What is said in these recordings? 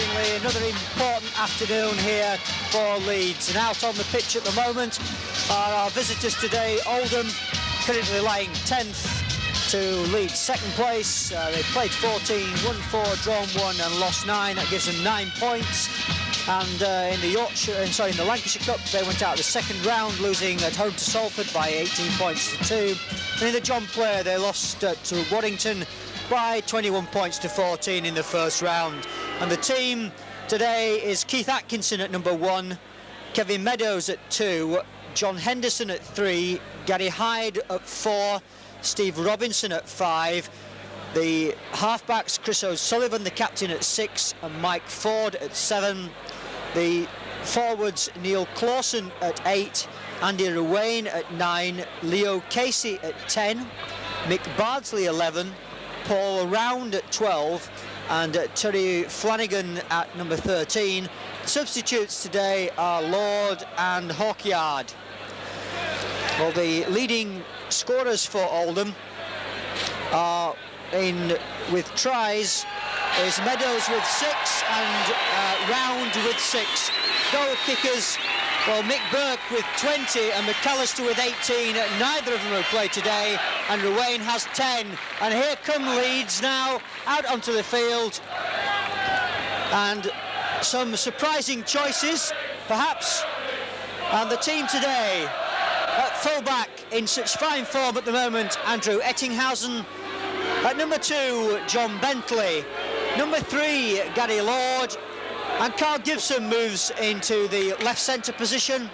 Headingley. Another important afternoon here for Leeds. And out on the pitch at the moment are our visitors today, Oldham, currently lying 10th to Leeds second place. They played 14, won 4, drawn 1 and lost 9. That gives them 9 points. And in the Lancashire Cup, they went out the second round, losing at home to Salford by 18 points to 2. And in the John Player, they lost to Waddington by 21 points to 14 in the first round. And the team today is Keith Atkinson at number 1, Kevin Meadows at 2, John Henderson at 3, Gary Hyde at 4, Steve Robinson at 5, the halfbacks Chris O'Sullivan, the captain, at 6, and Mike Ford at 7. The forwards Neil Clawson at 8, Andy Ruane at 9, Leo Casey at 10, Mick Bardsley 11, Paul Round at 12, and Terry Flanagan at number 13. Substitutes today are Lord and Hawkyard. Well, the leading scorers for Oldham are with tries is Meadows with 6 and Round with 6. Goal kickers, well, Mick Burke with 20 and McAllister with 18. Neither of them have played today, and Ruane has 10. And here come Leeds now out onto the field, and some surprising choices perhaps. And the team today at full-back in such fine form at the moment, Andrew Ettinghausen. At number 2, John Bentley. Number 3, Gary Lord. And Carl Gibson moves into the left centre position.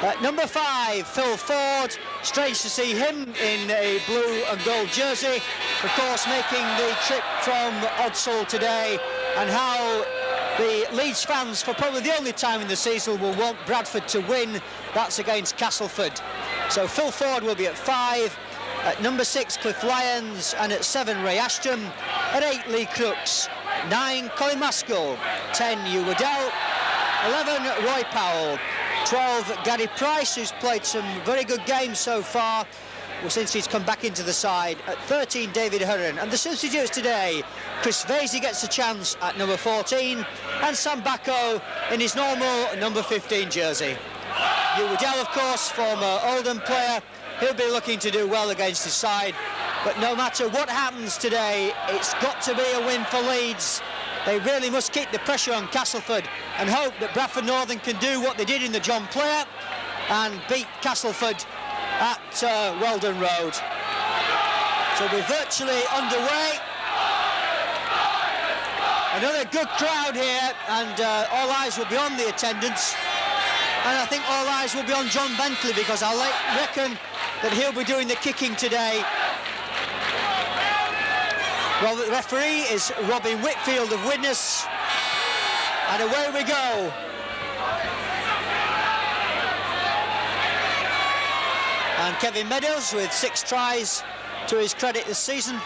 At number 5, Phil Ford. Strange to see him in a blue and gold jersey. Of course, making the trip from Odsall today. And how the Leeds fans, for probably the only time in the season, will want Bradford to win. That's against Castleford. So Phil Ford will be at 5. At number 6, Cliff Lyons, and at 7, Ray Ashton. At 8, Lee Crooks. 9, Colin Maskell. 10, Hugh Waddell. 11, Roy Powell. 12, Gary Price, who's played some very good games so far since he's come back into the side. At 13, David Hurren. And the substitutes today, Chris Vasey gets a chance at number 14, and Sam Bacco in his normal number 15 jersey. Hugh Waddell, of course, former Oldham player. He'll be looking to do well against his side, but no matter what happens today, it's got to be a win for Leeds. They really must keep the pressure on Castleford and hope that Bradford Northern can do what they did in the John Player and beat Castleford at Weldon Road. So we're virtually underway. Another good crowd here, and all eyes will be on the attendance. And I think all eyes will be on John Bentley, because I reckon that he'll be doing the kicking today. Well, the referee is Robin Whitfield of Widnes. And away we go. And Kevin Meadows with 6 tries to his credit this season.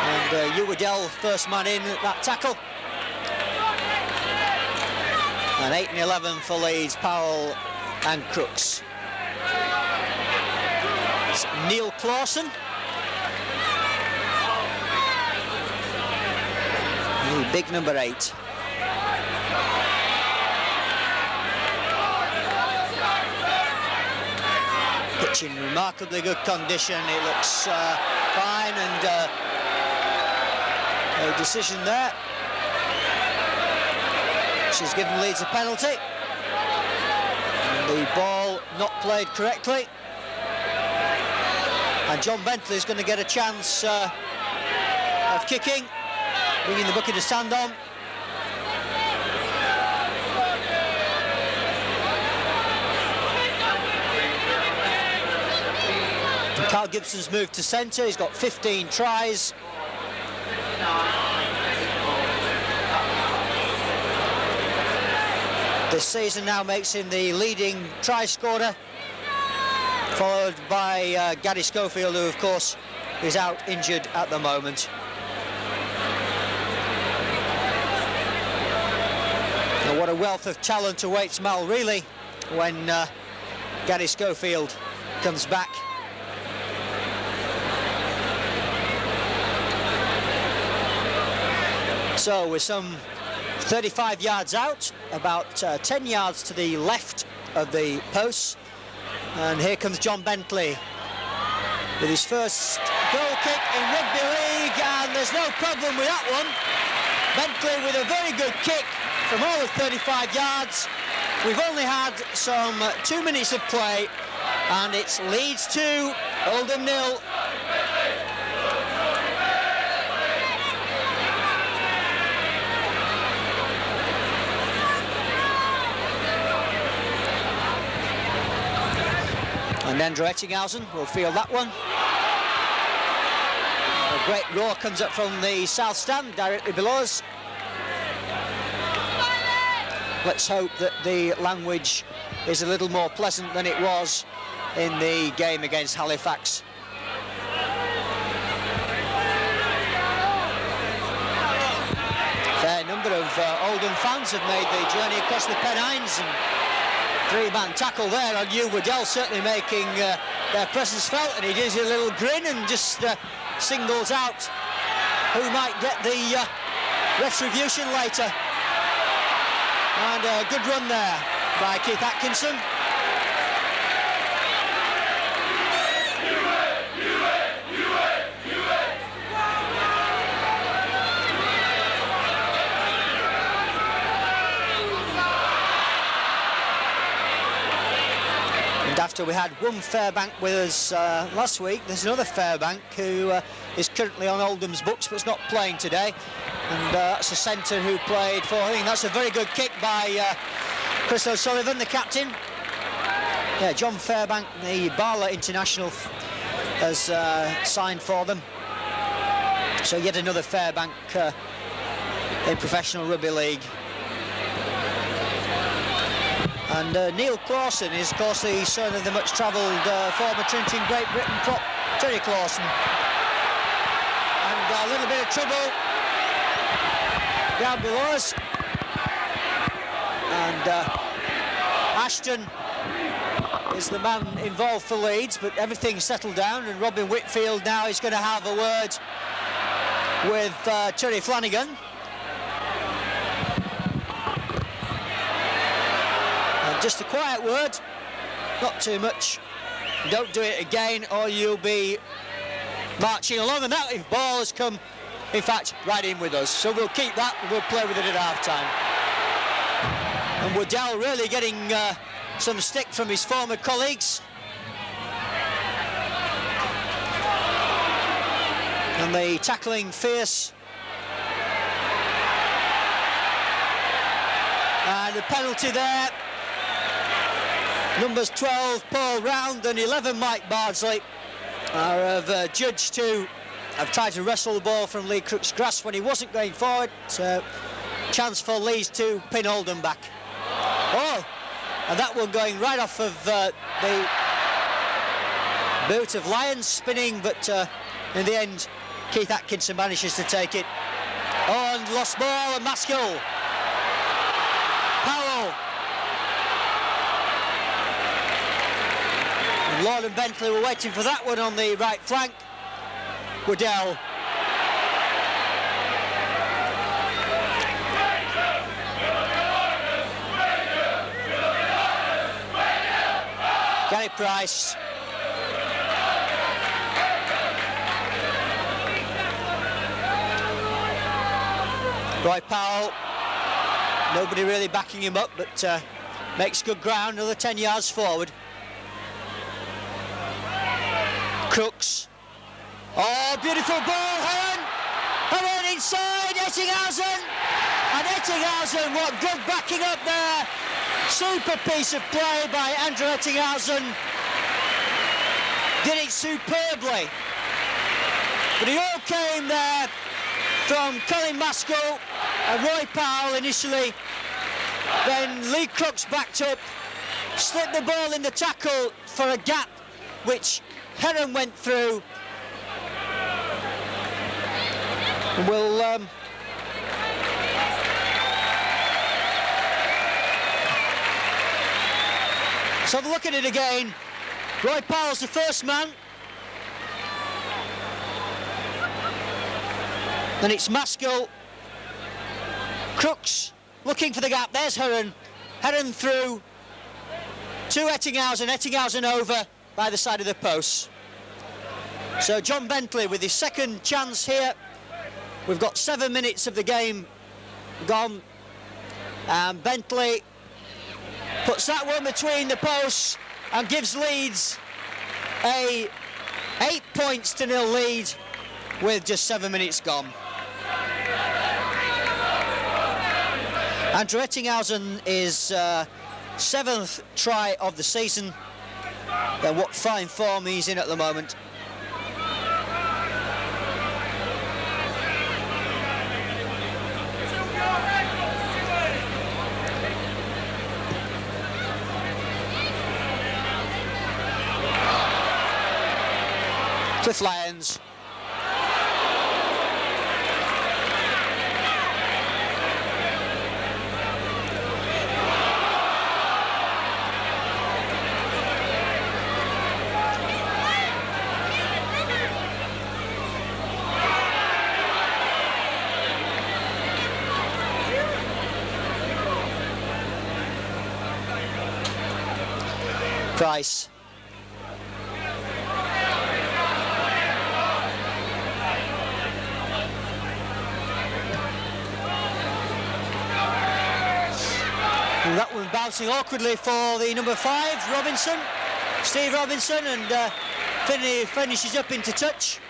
And Hugh Waddell, first man in at that tackle. And 8 and 11 for Leeds, Powell and Crooks. It's Neil Clawson. The big number 8. Pitch in remarkably good condition. It looks fine, and no decision there. She's given Leeds a penalty. And the ball not played correctly. And John Bentley is going to get a chance of kicking, bringing the bucket to stand on. And Carl Gibson's moved to centre. He's got 15 tries. This season now makes him the leading try scorer, followed by Gary Schofield, who of course is out injured at the moment. Now, what a wealth of talent awaits Mal Reilly when Gary Schofield comes back. So we're some 35 yards out, about 10 yards to the left of the posts, and here comes John Bentley with his first goal kick in rugby league, and there's no problem with that one. Bentley with a very good kick from all of 35 yards. We've only had some 2 minutes of play, and it's Leeds 2, Oldham 0. And Andrew Ettinghausen will field that one. A great roar comes up from the south stand directly below us. Let's hope that the language is a little more pleasant than it was in the game against Halifax. A fair number of Oldham fans have made the journey across the Pennines, and three-man tackle there on Hugh Waddell, certainly making their presence felt, and he gives you a little grin and just singles out who might get the retribution later. And a good run there by Keith Atkinson. And after we had one Fairbank with us last week, there's another Fairbank who is currently on Oldham's books but's not playing today. And that's a centre who played for, I think that's a very good kick by Chris O'Sullivan, the captain. Yeah, John Fairbank, the Barla international, has signed for them. So yet another Fairbank in professional rugby league. And Neil Clawson is, of course, the son of the much-travelled former Trinity and Great Britain prop, Terry Clawson. And a little bit of trouble down below us. And Ashton is the man involved for Leeds, but everything's settled down, and Robin Whitfield now is going to have a word with Terry Flanagan. Just a quiet word, not too much. Don't do it again or you'll be marching along, and that ball has come, in fact, right in with us. So we'll keep that and we'll play with it at half-time. And Waddell really getting some stick from his former colleagues. And the tackling fierce. And the penalty there. Numbers 12, Paul Round, and 11, Mike Bardsley, are judged to have tried to wrestle the ball from Lee Crook's grasp when he wasn't going forward. So, chance for Leeds to pin Oldham back. Oh, and that one going right off of the boot of Lyons, spinning, but in the end, Keith Atkinson manages to take it. Oh, and lost ball, and Maskell. Powell. Lord and Bentley were waiting for that one on the right flank. Waddell. Gary Price. Roy Powell. Nobody really backing him up, but makes good ground, another 10 yards forward. Crooks. Oh, beautiful ball, Heron inside, Ettinghausen. And Ettinghausen, what good backing up there. Super piece of play by Andrew Ettinghausen. Did it superbly. But it all came there from Colin Maskell and Roy Powell initially. Then Lee Crooks backed up, slipped the ball in the tackle for a gap, which Heron went through. We'll let's have a look at it again. Roy Powell's the first man. Then it's Maskell. Crooks looking for the gap. There's Heron. Heron through to Ettinghausen. Ettinghausen over by the side of the post. So John Bentley with his second chance here. We've got 7 minutes of the game gone. And Bentley puts that one between the posts and gives Leeds a 8-0 lead with just 7 minutes gone. Andrew Ettinghausen is 7th try of the season. And what fine form he's in at the moment. Cliff Lyons. Price. And that one bouncing awkwardly for the number 5, Robinson, Steve Robinson, and finishes up into touch.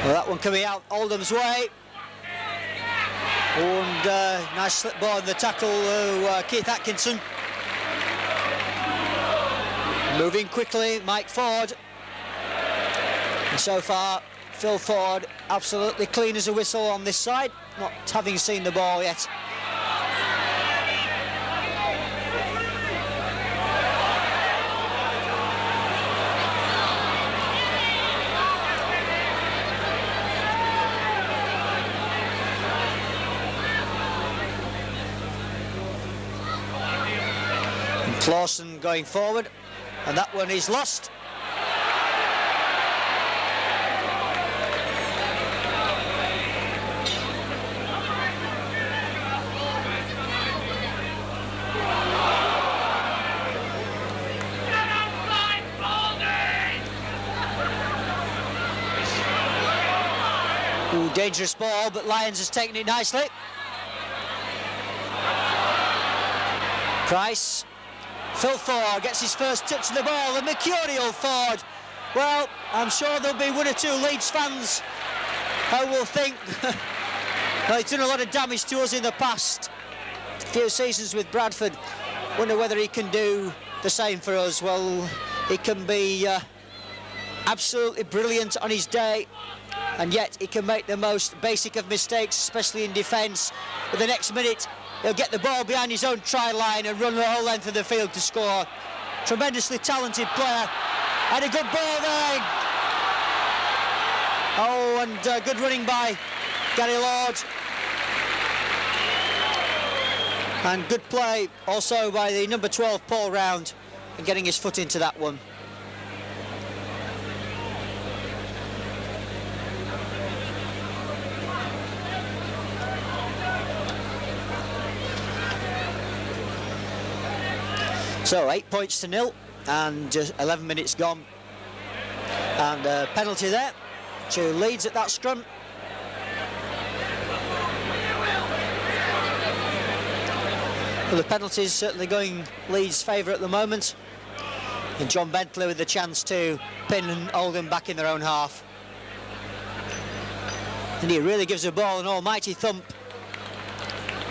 Well, that one coming out Oldham's way. And nice slip ball in the tackle to Keith Atkinson. Moving quickly, Mike Ford. And so far, Phil Ford absolutely clean as a whistle on this side, not having seen the ball yet. Clausen going forward, and that one is lost. Ooh, dangerous ball, but Lyons has taken it nicely. Price. Phil Ford gets his first touch of the ball, the mercurial Ford. Well, I'm sure there'll be 1 or 2 Leeds fans who will think well, he's done a lot of damage to us in the past few seasons with Bradford. Wonder whether he can do the same for us. Well, he can be absolutely brilliant on his day, and yet he can make the most basic of mistakes, especially in defence. But the next minute, he'll get the ball behind his own try line and run the whole length of the field to score. Tremendously talented player. And a good ball there. Oh, and good running by Gary Lord. And good play also by the number 12, Paul Round, and getting his foot into that one. So 8-0, and just 11 minutes gone, and a penalty there to Leeds at that scrum. Well, the penalties certainly going Leeds' favour at the moment, and John Bentley with the chance to pin Oldham back in their own half. And he really gives the ball an almighty thump.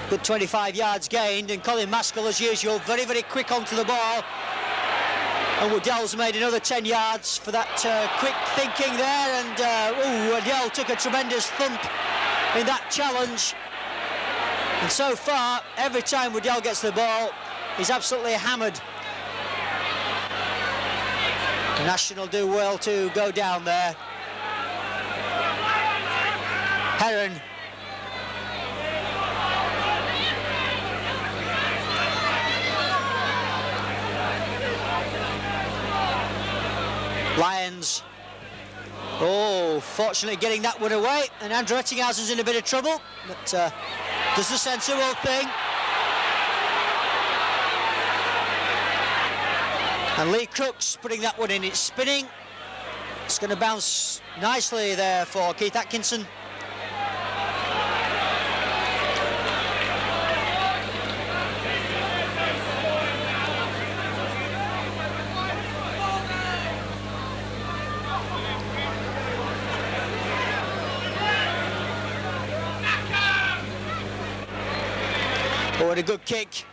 Good 25 yards gained, and Colin Maskell, as usual, very, very quick onto the ball. And Waddell's made another 10 yards for that quick thinking there, and Waddell took a tremendous thump in that challenge. And so far, every time Waddell gets the ball, he's absolutely hammered. National do well to go down there. Oh, fortunately getting that one away, and Andrew Ettinghausen's in a bit of trouble, but does the sensible thing. And Lee Crooks putting that one in, it's spinning. It's going to bounce nicely there for Keith Atkinson. Oh, and a good kick.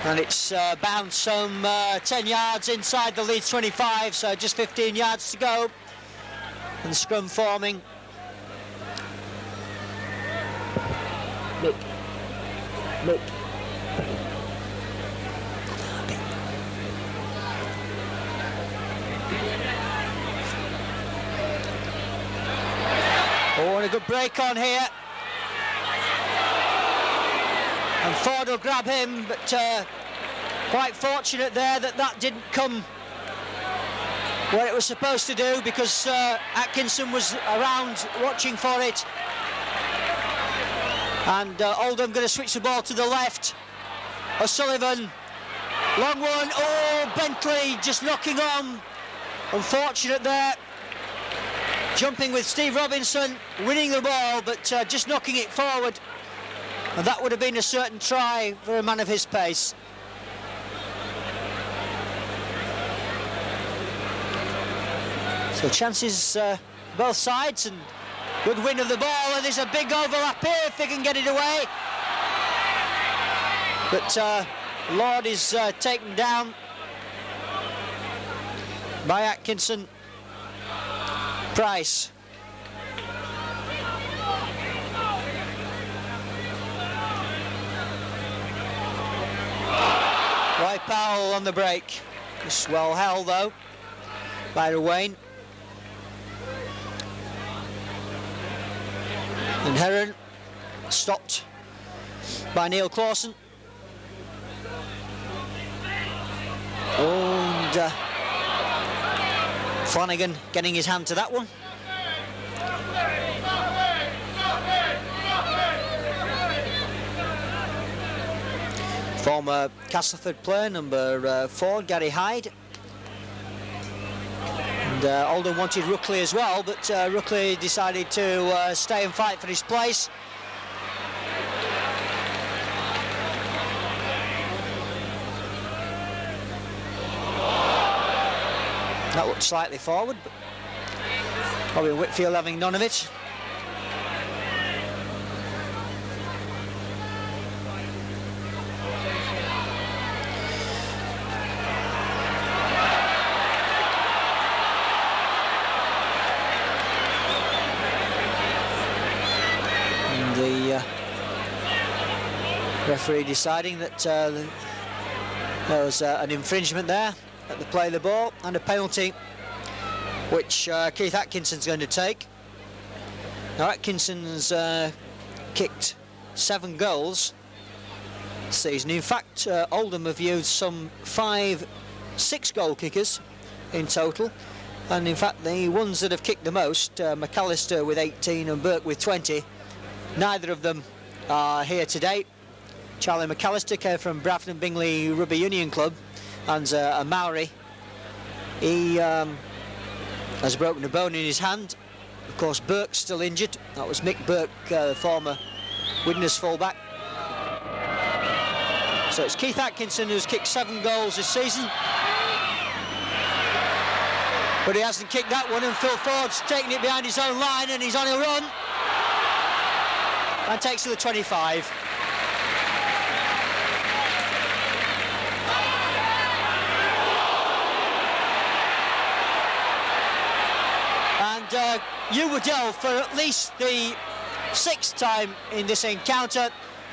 And it's bounced some 10 yards inside the Leeds 25, so just 15 yards to go. And the scrum forming. Look. Oh, and a good break on here. And Ford will grab him, but quite fortunate there that didn't come where it was supposed to do, because Atkinson was around watching for it. And Oldham going to switch the ball to the left. O'Sullivan, long one. Oh, Bentley just knocking on. Unfortunate there. Jumping with Steve Robinson, winning the ball, but just knocking it forward. And that would have been a certain try for a man of his pace. So chances both sides, and good win of the ball, and there's a big overlap here if they can get it away. But Lord is taken down by Atkinson. Price. Roy Powell on the break. Just well held though by Wayne. And Heron stopped by Neil Clawson. And Flanagan getting his hand to that one. Former Castleford player, number 4, Gary Hyde. And Oldham wanted Ruckley as well, but Ruckley decided to stay and fight for his place. That looked slightly forward, but probably Whitfield having none of it. Referee deciding that there was an infringement there at the play of the ball and a penalty, which Keith Atkinson's going to take. Now Atkinson's kicked 7 goals this season. In fact, Oldham have used some 5-6 goal kickers in total, and in fact the ones that have kicked the most, McAllister with 18 and Burke with 20, neither of them are here today. Charlie McAllister came from Bradford and Bingley Rugby Union Club, and a Maori. He has broken a bone in his hand. Of course, Burke's still injured. That was Mick Burke, the former Widnes fullback. So it's Keith Atkinson who's kicked 7 goals this season. But he hasn't kicked that one, and Phil Ford's taking it behind his own line, and he's on a run. And takes to the 25. And Hugh Waddell, for at least the 6th time in this encounter,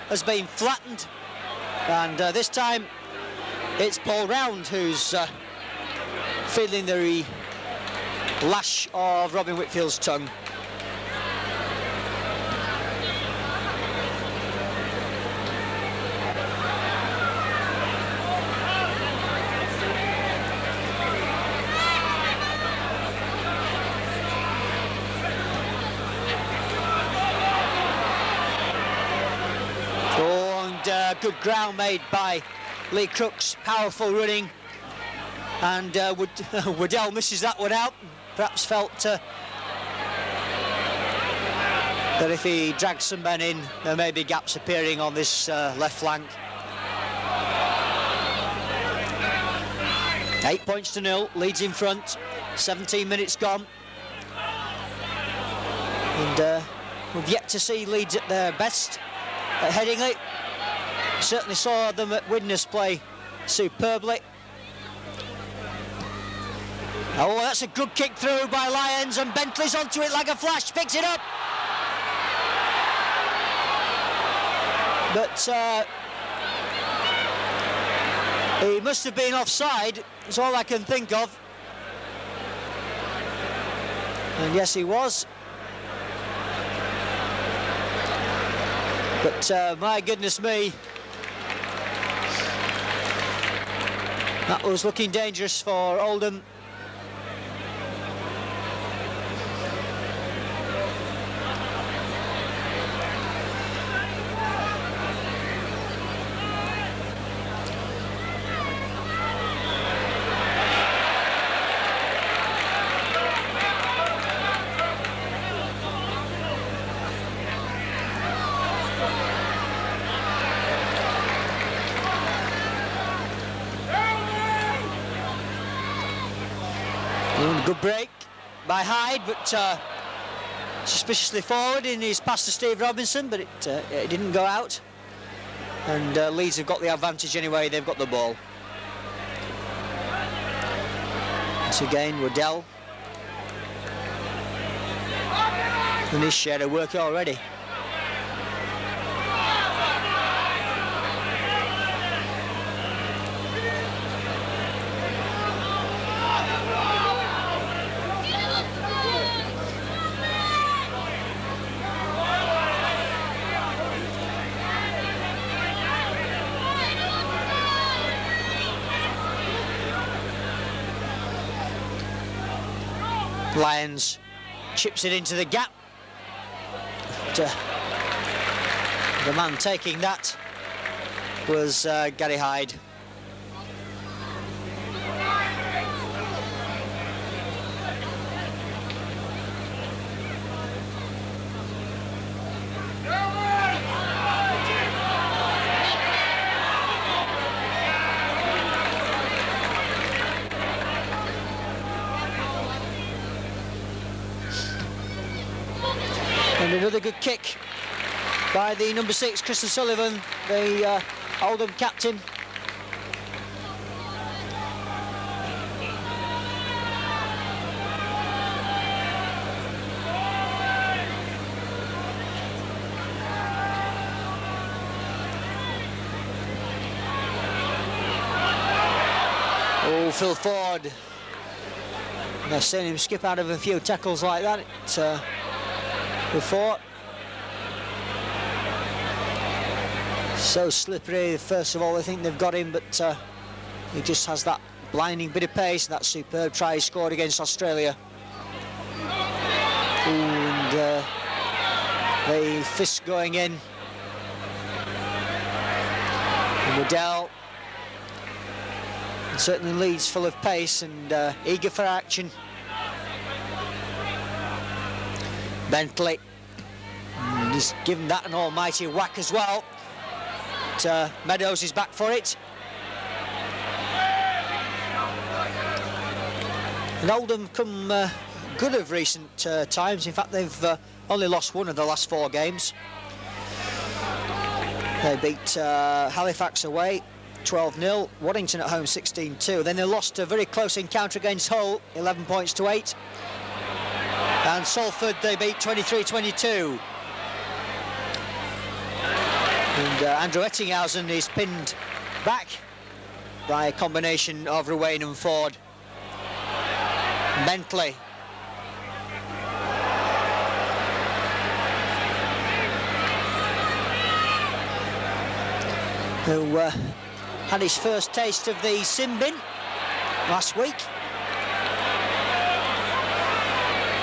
has been flattened. And this time it's Paul Round who's feeling the lash of Robin Whitfield's tongue. good ground made by Lee Crooks, powerful running, and Waddell misses that one out. Perhaps felt that if he drags some men in, there may be gaps appearing on this left flank. 8 points to 0, Leeds in front, 17 minutes gone. And we've yet to see Leeds at their best at Headingley. Certainly saw them at Widnes play superbly. Oh, that's a good kick through by Lyons, and Bentley's onto it like a flash, picks it up. But he must have been offside, that's all I can think of. And yes, he was. But my goodness me, that was looking dangerous for Oldham. Good break by Hyde, but suspiciously forward in his pass to Steve Robinson, but it didn't go out. And Leeds have got the advantage anyway, they've got the ball. Once again, Waddell. And his share of work already. Lyons chips it into the gap. But, the man taking that was Gary Hyde. And another good kick by the number 6, Christian Sullivan, the Oldham captain. Oh, Phil Ford. I've seen him skip out of a few tackles like that before. So slippery. First of all, I think they've got him, but he just has that blinding bit of pace. That superb try he scored against Australia. And the fist going in. And Waddell. And certainly Leeds full of pace and eager for action. Bentley. And he's given that an almighty whack as well. But, Meadows is back for it. And Oldham come good of recent times. In fact, they've only lost one of the last 4 games. They beat Halifax away 12-0, Waddington at home 16-2. Then they lost a very close encounter against Hull, 11 points to 8. And Salford they beat 23-22. And Andrew Ettinghausen is pinned back by a combination of Ruane and Ford. Bentley. Who had his first taste of the sin bin last week.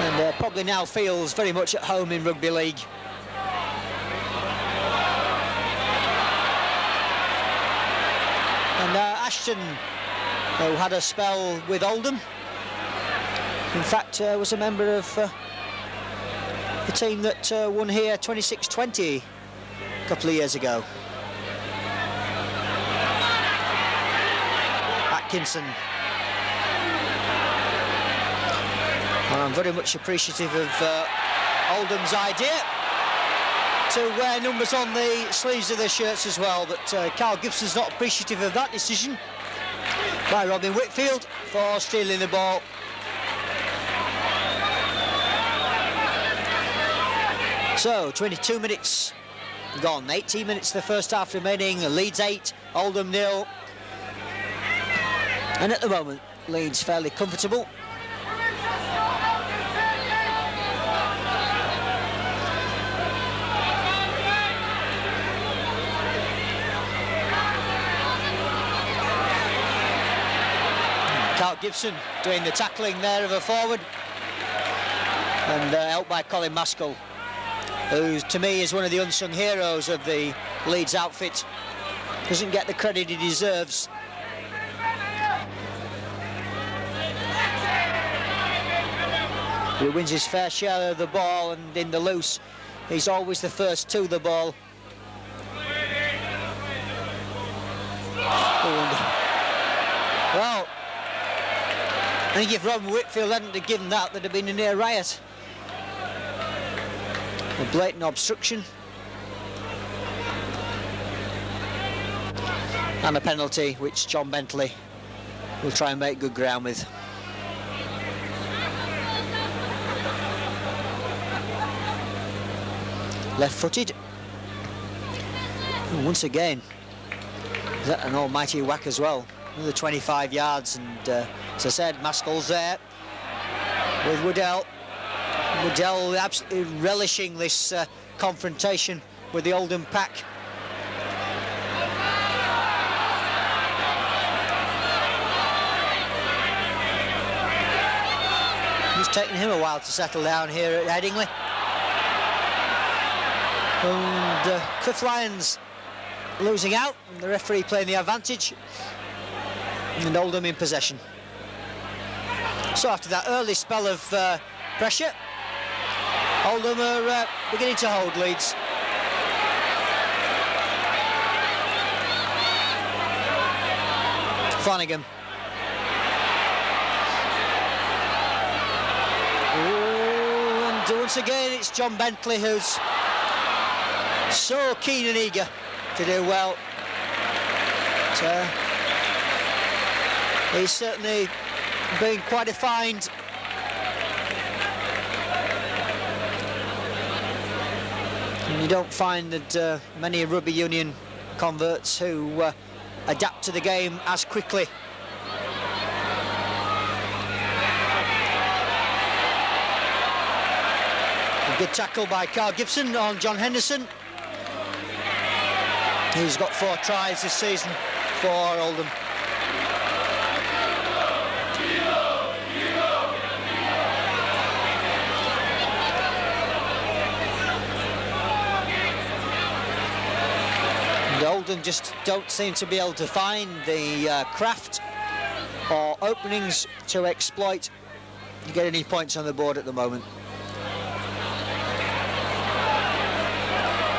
And probably now feels very much at home in rugby league. Ashton, who had a spell with Oldham. In fact, was a member of the team that won here 26-20 a couple of years ago. Atkinson. And I'm very much appreciative of Oldham's idea to wear numbers on the sleeves of their shirts as well, but Carl Gibson's not appreciative of that decision by Robin Whitfield for stealing the ball. So 22 minutes gone, 18 minutes the first half remaining, Leeds 8, Oldham 0. And at the moment, Leeds fairly comfortable. Carl Gibson doing the tackling there of a forward, and helped by Colin Maskell, who to me is one of the unsung heroes of the Leeds outfit. Doesn't get the credit he deserves. He wins his fair share of the ball, and in the loose he's always the first to the ball. Well, I think if Robin Whitfield hadn't have given that, there'd have been a near riot. A blatant obstruction. And a penalty, which John Bentley will try and make good ground with. Left-footed. Once again, is that an almighty whack as well? Another 25 yards, and as I said, Maskell's there with Woodell. Woodell absolutely relishing this confrontation with the Oldham pack. It's taken him a while to settle down here at Headingley. And Cliff Lyons losing out, and the referee playing the advantage, and Oldham in possession. So after that early spell of pressure, Oldham are beginning to hold Leeds. Flanagan. Ooh, and once again it's John Bentley who's so keen and eager to do well. But, he's certainly been quite a find. And you don't find that many rugby union converts who adapt to the game as quickly. A good tackle by Carl Gibson on John Henderson. He's got 4 tries this season for Oldham. And Oldham just don't seem to be able to find the craft or openings to exploit to get any points on the board at the moment.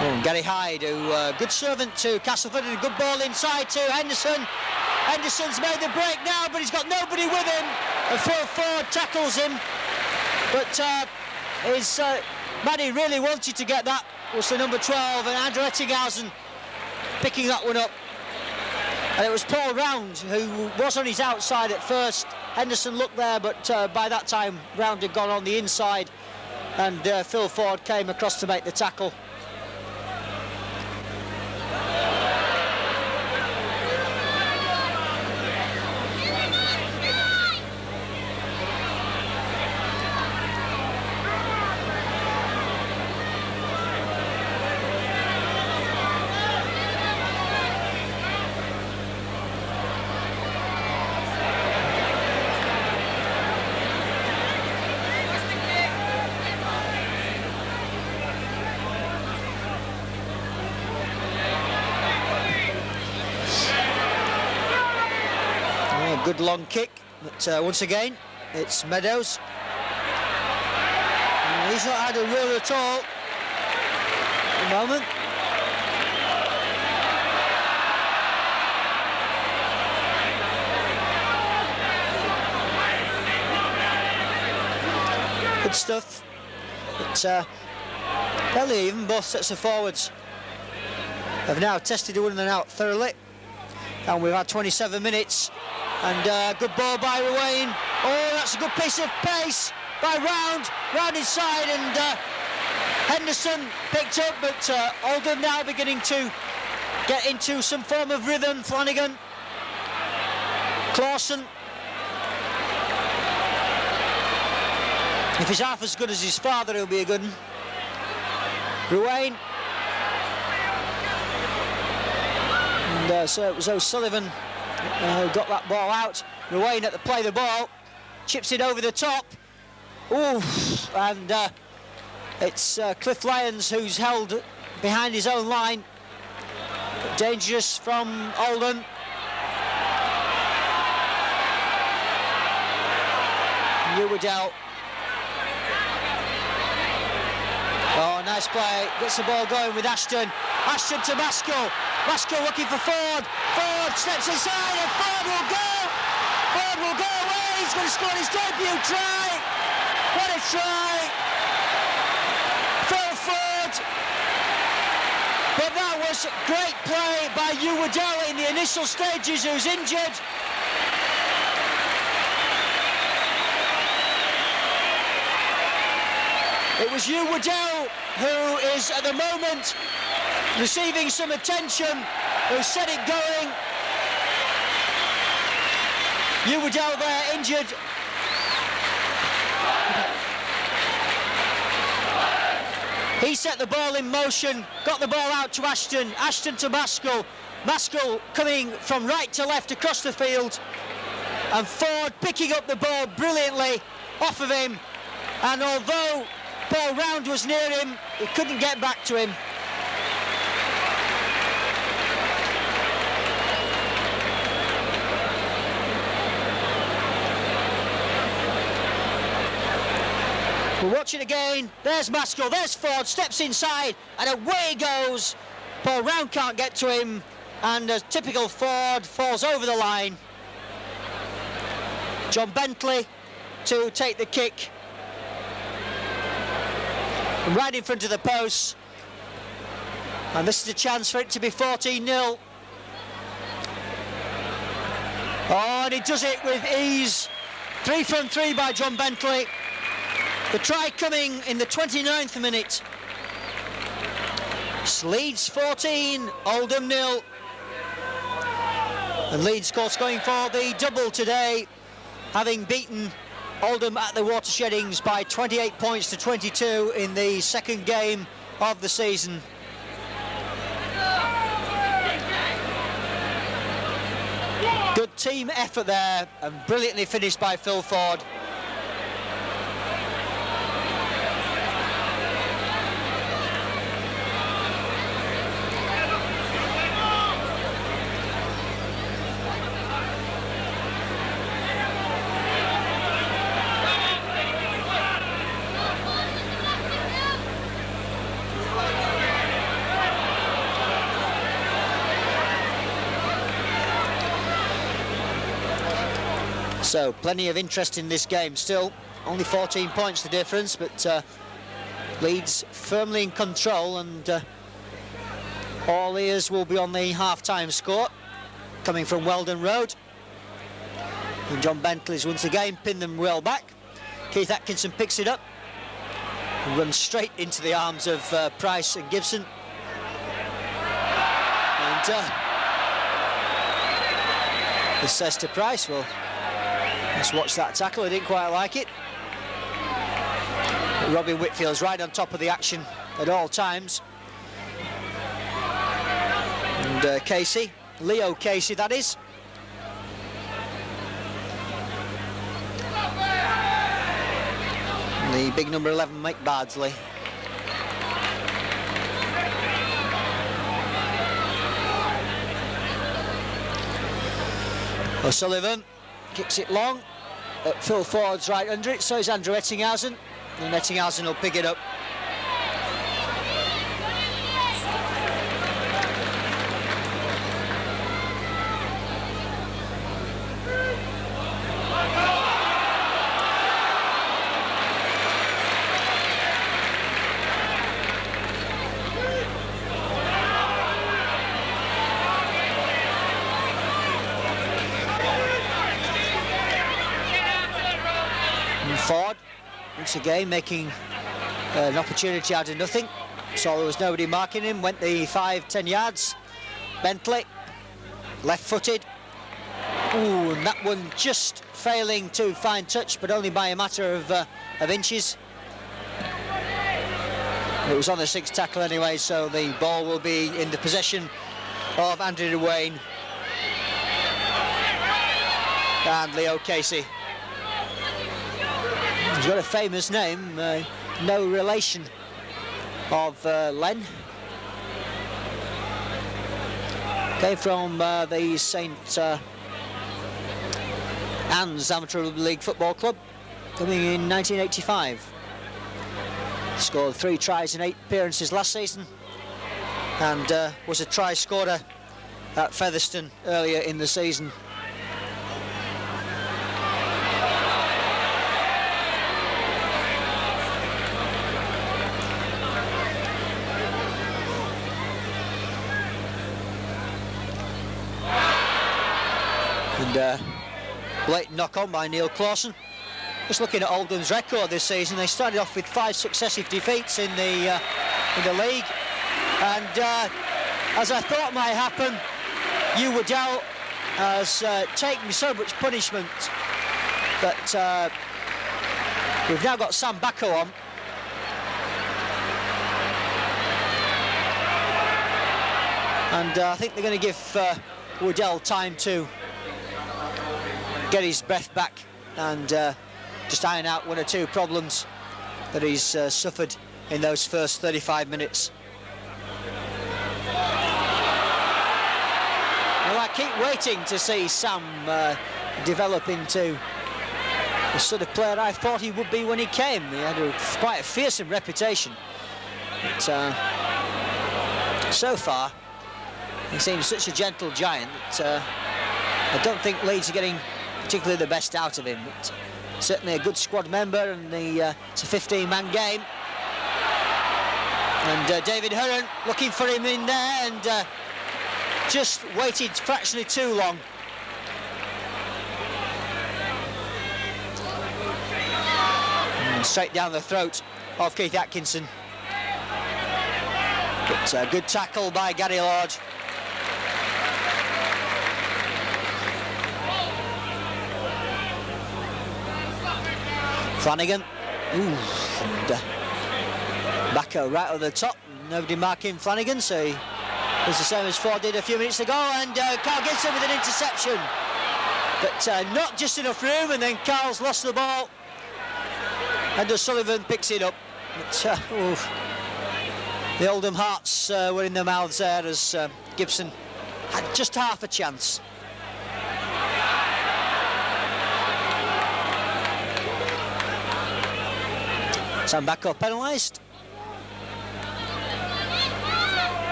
Oh, Gary Hyde, who good servant to Castleford, and a good ball inside to Henderson. Henderson's made the break now, but he's got nobody with him. And Phil Ford tackles him. But Maddie really wanted to get that. Was the number 12, and Andrew Ettinghausen picking that one up. And it was Paul Round who was on his outside at first. Henderson looked there, but by that time Round had gone on the inside, and Phil Ford came across to make the tackle. Good long kick, but once again, it's Meadows. And he's not had a run at all at the moment. Good stuff. But fairly even, both sets of forwards have now tested the one and out thoroughly. And we've had 27 minutes. And good ball by Ruane. Oh, that's a good piece of pace by round inside, and Henderson picked up, but Oldham now beginning to get into some form of rhythm. Flanagan, Clausen. If he's half as good as his father, he'll be a good one. Ruane. And so it was O'Sullivan who got that ball out. Ruane at the play of the ball, chips it over the top. Ooh, and it's Cliff Lyons who's held behind his own line. Dangerous from Oldham. Newdale. Oh, nice play. Gets the ball going with Ashton. Ashton to Maskell. Maskell looking for Ford. Ford steps inside and Ford will go. Ford will go away. He's going to score his debut try. What a try. Phil Ford. But that was great play by Hugh Waddell in the initial stages, who's injured. It was Hugh Waddell who is at the moment receiving some attention, who set it going. Hugh Waddell there injured. He set the ball in motion, got the ball out to Ashton, Ashton to Maskell. Maskell coming from right to left across the field, and Ford picking up the ball brilliantly off of him, and although Paul Round was near him, he couldn't get back to him. We'll watch it again. There's Maskell, there's Ford, steps inside, and away goes. Paul Round can't get to him, and a typical Ford falls over the line. John Bentley to take the kick. Right in front of the post, and this is a chance for it to be 14-0. Oh, and he does it with ease. 3 from 3 by John Bentley. The try coming in the 29th minute. It's Leeds 14, Oldham 0. And Leeds, of course, going for the double today, having beaten Oldham at the Watersheddings by 28 points to 22 in the second game of the season. Good team effort there, and brilliantly finished by Phil Ford. So, plenty of interest in this game still. Only 14 points the difference, but Leeds firmly in control, and all ears will be on the half-time score, coming from Weldon Road. And John Bentley's once again pinned them well back. Keith Atkinson picks it up and runs straight into the arms of Price and Gibson. And this says to Price, well, let's watch that tackle. I didn't quite like it. But Robin Whitfield's right on top of the action at all times. And Casey, Leo Casey that is. And the big number 11, Mike Bardsley. O'Sullivan. kicks it long. Phil Ford's right under it, so is Andrew Ettinghausen, and Ettinghausen will pick it up. Ford, once again, making an opportunity out of nothing. So there was nobody marking him, went the 5-10 yards. Bentley, left-footed. Ooh, and that one just failing to find touch, but only by a matter of inches. It was on the 6th tackle anyway, so the ball will be in the possession of Andrew Wayne and Leo Casey. He's got a famous name, no relation of Len. Came from the St Anne's Amateur League Football Club, coming in 1985. Scored 3 tries in 8 appearances last season, and was a try scorer at Featherstone earlier in the season. And blatant knock-on by Neil Clawson. Just looking at Oldham's record this season, they started off with 5 successive defeats in the league, and as I thought might happen, Hugh Waddell has taken so much punishment that we've now got Sam Bacco on. And I think they're going to give Waddell time to get his breath back and just iron out 1 or 2 problems that he's suffered in those first 35 minutes. Well, I keep waiting to see Sam develop into the sort of player I thought he would be when he came. He had quite a fearsome reputation, but so far he seems such a gentle giant that I don't think Leeds are getting particularly the best out of him, but certainly a good squad member, and it's a 15-man game. And David Hurren looking for him in there, and just waited fractionally too long. And straight down the throat of Keith Atkinson. But a good tackle by Gary Lord. Flanagan, and Bacco right at the top, nobody marking Flanagan, so he does the same as Ford did a few minutes ago, and Carl Gibson with an interception, but not just enough room, and then Carl's lost the ball, and O'Sullivan picks it up. But, the Oldham Hearts were in their mouths there as Gibson had just half a chance. Sam Bacco penalised.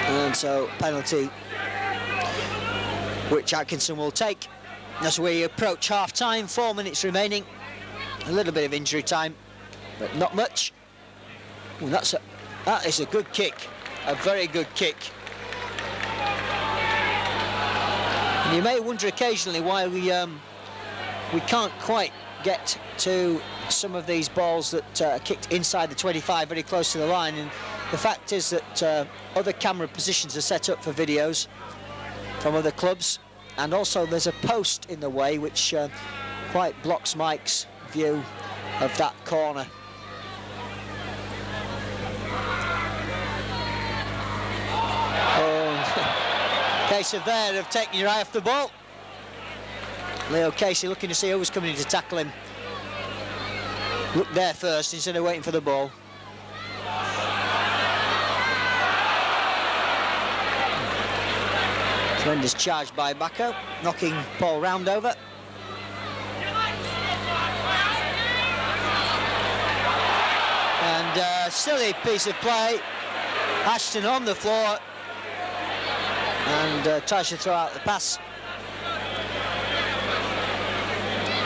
And so penalty which Atkinson will take as we approach half-time, 4 minutes remaining. A little bit of injury time, but not much. Ooh, that is a good kick, a very good kick. And you may wonder occasionally why we can't quite get to some of these balls that are kicked inside the 25, very close to the line, and the fact is that other camera positions are set up for videos from other clubs, and also there's a post in the way which quite blocks Mike's view of that corner. Case of taking your eye off the ball. Leo Casey looking to see who was coming in to tackle him. Looked there first instead of waiting for the ball. Tremendous charge by Bacco, knocking Paul Round over. And a silly piece of play. Ashton on the floor and tries to throw out the pass.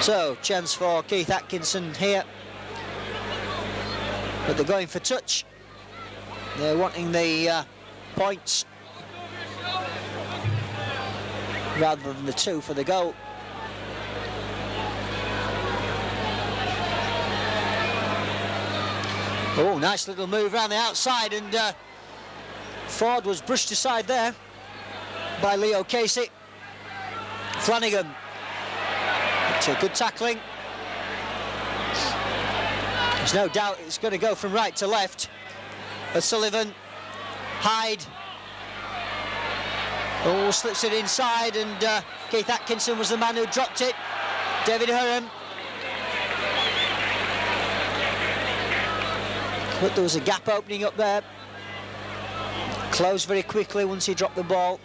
So, chance for Keith Atkinson here. But they're going for touch. They're wanting the points rather than the 2 for the goal. Oh, nice little move around the outside, and Ford was brushed aside there by Leo Casey. Flanagan, it's a good tackling. There's no doubt it's going to go from right to left. O'Sullivan, Hyde. Oh, slips it inside, and Keith Atkinson was the man who dropped it. David Hurham. But there was a gap opening up there. Closed very quickly once he dropped the ball.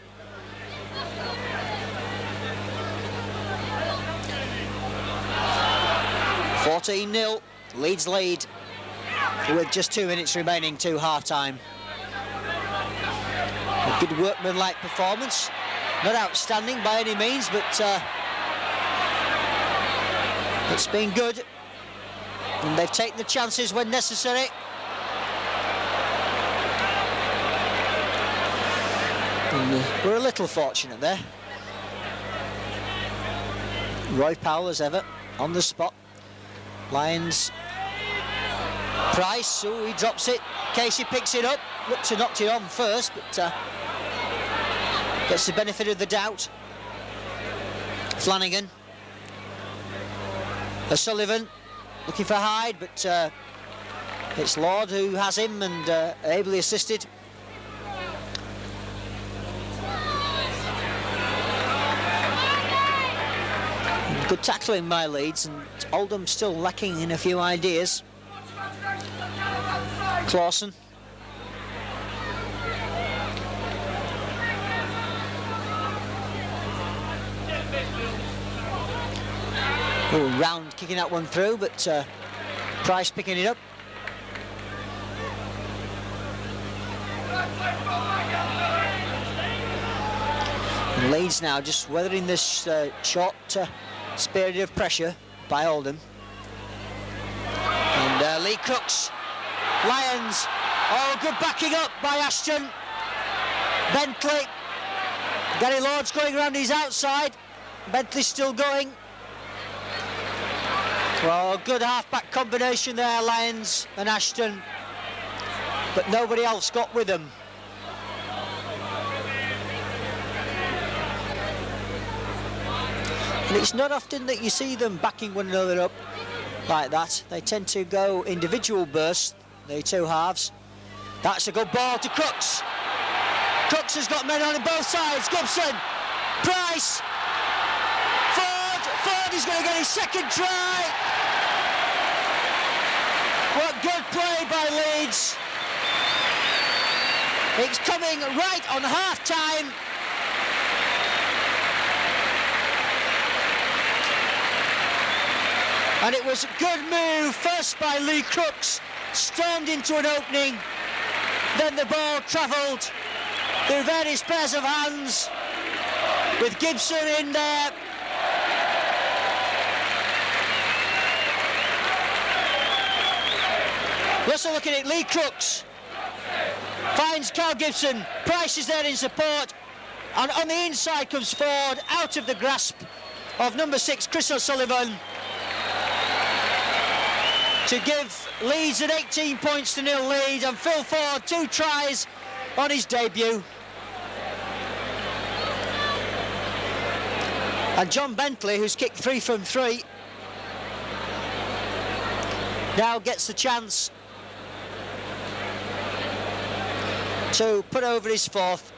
(14-0), Leeds lead with just 2 minutes remaining to half-time. A good workmanlike performance. Not outstanding by any means, but it's been good. And they've taken the chances when necessary. And we're a little fortunate there. Roy Powell, as ever, on the spot. Lions. Price, oh, he drops it. Casey picks it up. Looked to knock it on first, but gets the benefit of the doubt. Flanagan. O'Sullivan looking for Hyde, but it's Lord who has him and ably assisted. Good tackling by Leeds, and Oldham still lacking in a few ideas. Clausen. Oh, Round kicking that one through, but Price picking it up. And Leeds now just weathering this short period of pressure by Oldham. And Lee Crooks. Lions. Oh, good backing up by Ashton. Bentley. Gary Lord's going around his outside. Bentley's still going. Well, good half-back combination there, Lions and Ashton. But nobody else got with them. And it's not often that you see them backing one another up like that. They tend to go individual bursts, the two halves. That's a good ball to Crooks. Crooks has got men on both sides. Gibson, Price, Ford is going to get his second try. What good play by Leeds. It's coming right on half-time. And it was a good move, first by Lee Crooks, stormed into an opening, then the ball travelled through various pairs of hands, with Gibson in there. Let's look at it, Lee Crooks finds Carl Gibson, Price is there in support, and on the inside comes Ford, out of the grasp of number 6, Chris O'Sullivan, to give Leeds an 18 points to 0 lead, and Phil Ford 2 tries on his debut. And John Bentley, who's kicked 3 from 3, now gets the chance to put over his fourth.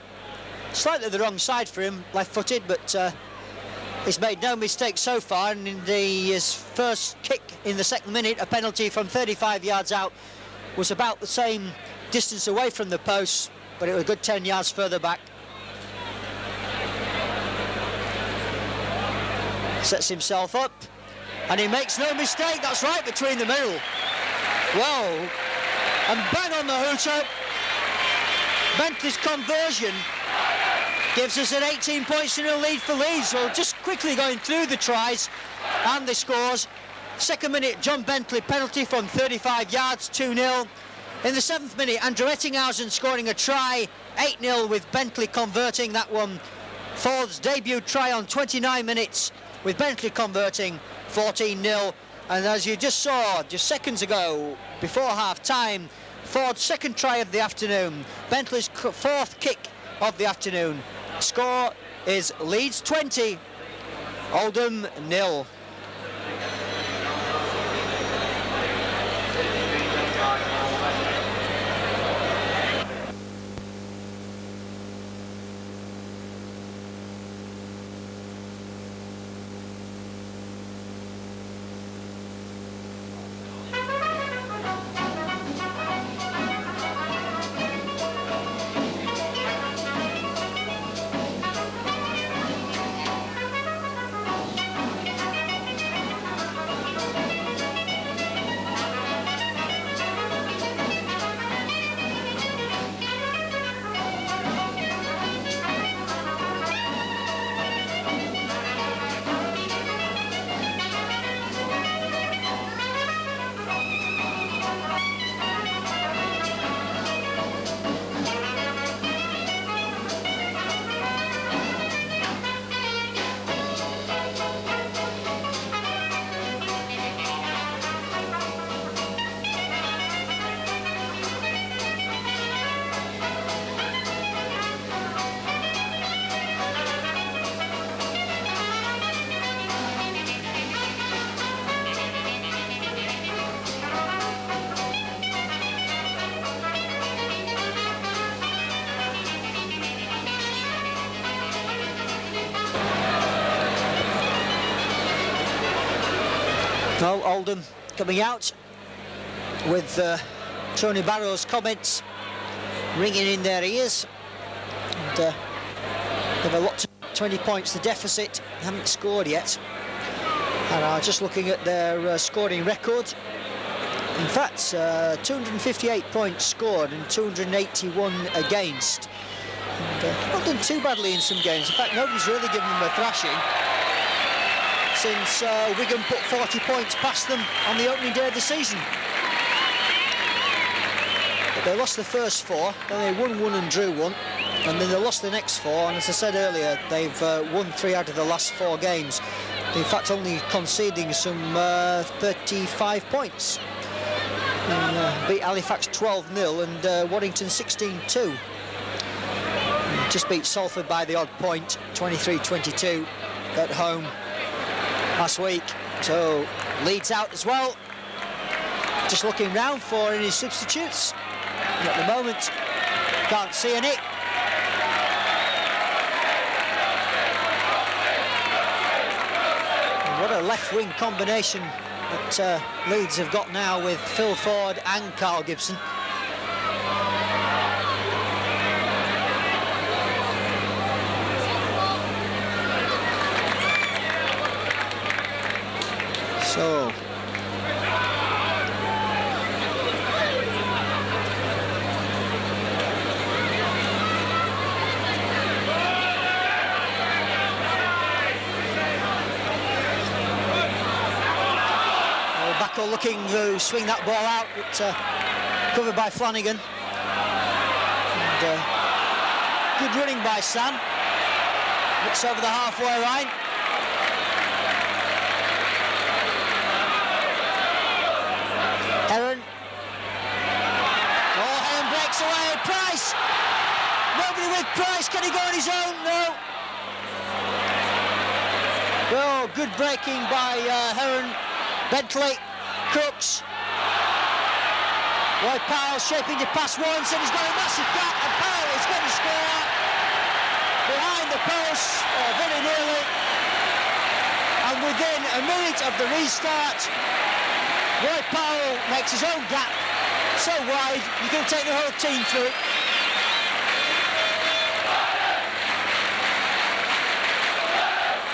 Slightly the wrong side for him, left-footed, but he's made no mistake so far, and in his first kick in the second minute, a penalty from 35 yards out was about the same distance away from the post, but it was a good 10 yards further back. Sets himself up, and he makes no mistake. That's right, between the middle. Whoa, and bang on the hooter. Bentley's conversion gives us an 18 points to nil lead for Leeds. So just quickly going through the tries and the scores. Second minute, John Bentley penalty from 35 yards, 2-0. In the 7th minute, Andrew Ettinghausen scoring a try, 8-0 with Bentley converting that one. Ford's debut try on 29 minutes with Bentley converting, 14-0. And as you just saw just seconds ago, before half-time, Ford's second try of the afternoon, Bentley's 4th kick of the afternoon. Score is Leeds 20, Oldham 0. Well, Oldham coming out with Tony Barrow's comments ringing in their ears. And, they've a lot to 20 points the deficit, they haven't scored yet. And just looking at their scoring record, in fact, 258 points scored and 281 against. And, not done too badly in some games. In fact, nobody's really given them a thrashing since Wigan put 40 points past them on the opening day of the season. But they lost the first 4, then they won 1 and drew 1, and then they lost the next 4, and as I said earlier, they've won 3 out of the last 4 games. In fact, only conceding some 35 points. And, beat Halifax 12-0 and Waddington 16-2. Just beat Salford by the odd point, 23-22 at home last week. So Leeds out as well. Just looking round for any substitutes. And at the moment, can't see any. And what a left-wing combination that Leeds have got now with Phil Ford and Carl Gibson. So Bacco looking to swing that ball out, but covered by Flanagan. And, good running by Sam. Looks over the halfway line. Heron. Oh, Heron breaks away. Price. Nobody with Price. Can he go on his own? No. Oh, good breaking by Heron. Bentley. Crooks. Roy Powell shaping to pass once, and he's got a massive gap, and Powell is going to score behind the post, or very nearly. And within a minute of the restart, Roy Powell makes his own gap so wide you can take the whole team through it.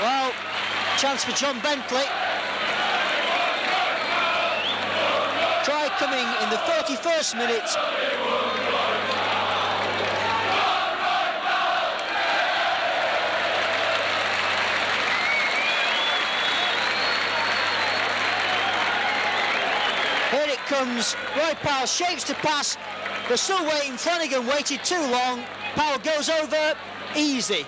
Well, chance for John Bentley. Try coming in the 31st minute. Here it comes. Roy Powell shapes to pass. They're still waiting. Flanagan waited too long. Powell goes over. Easy.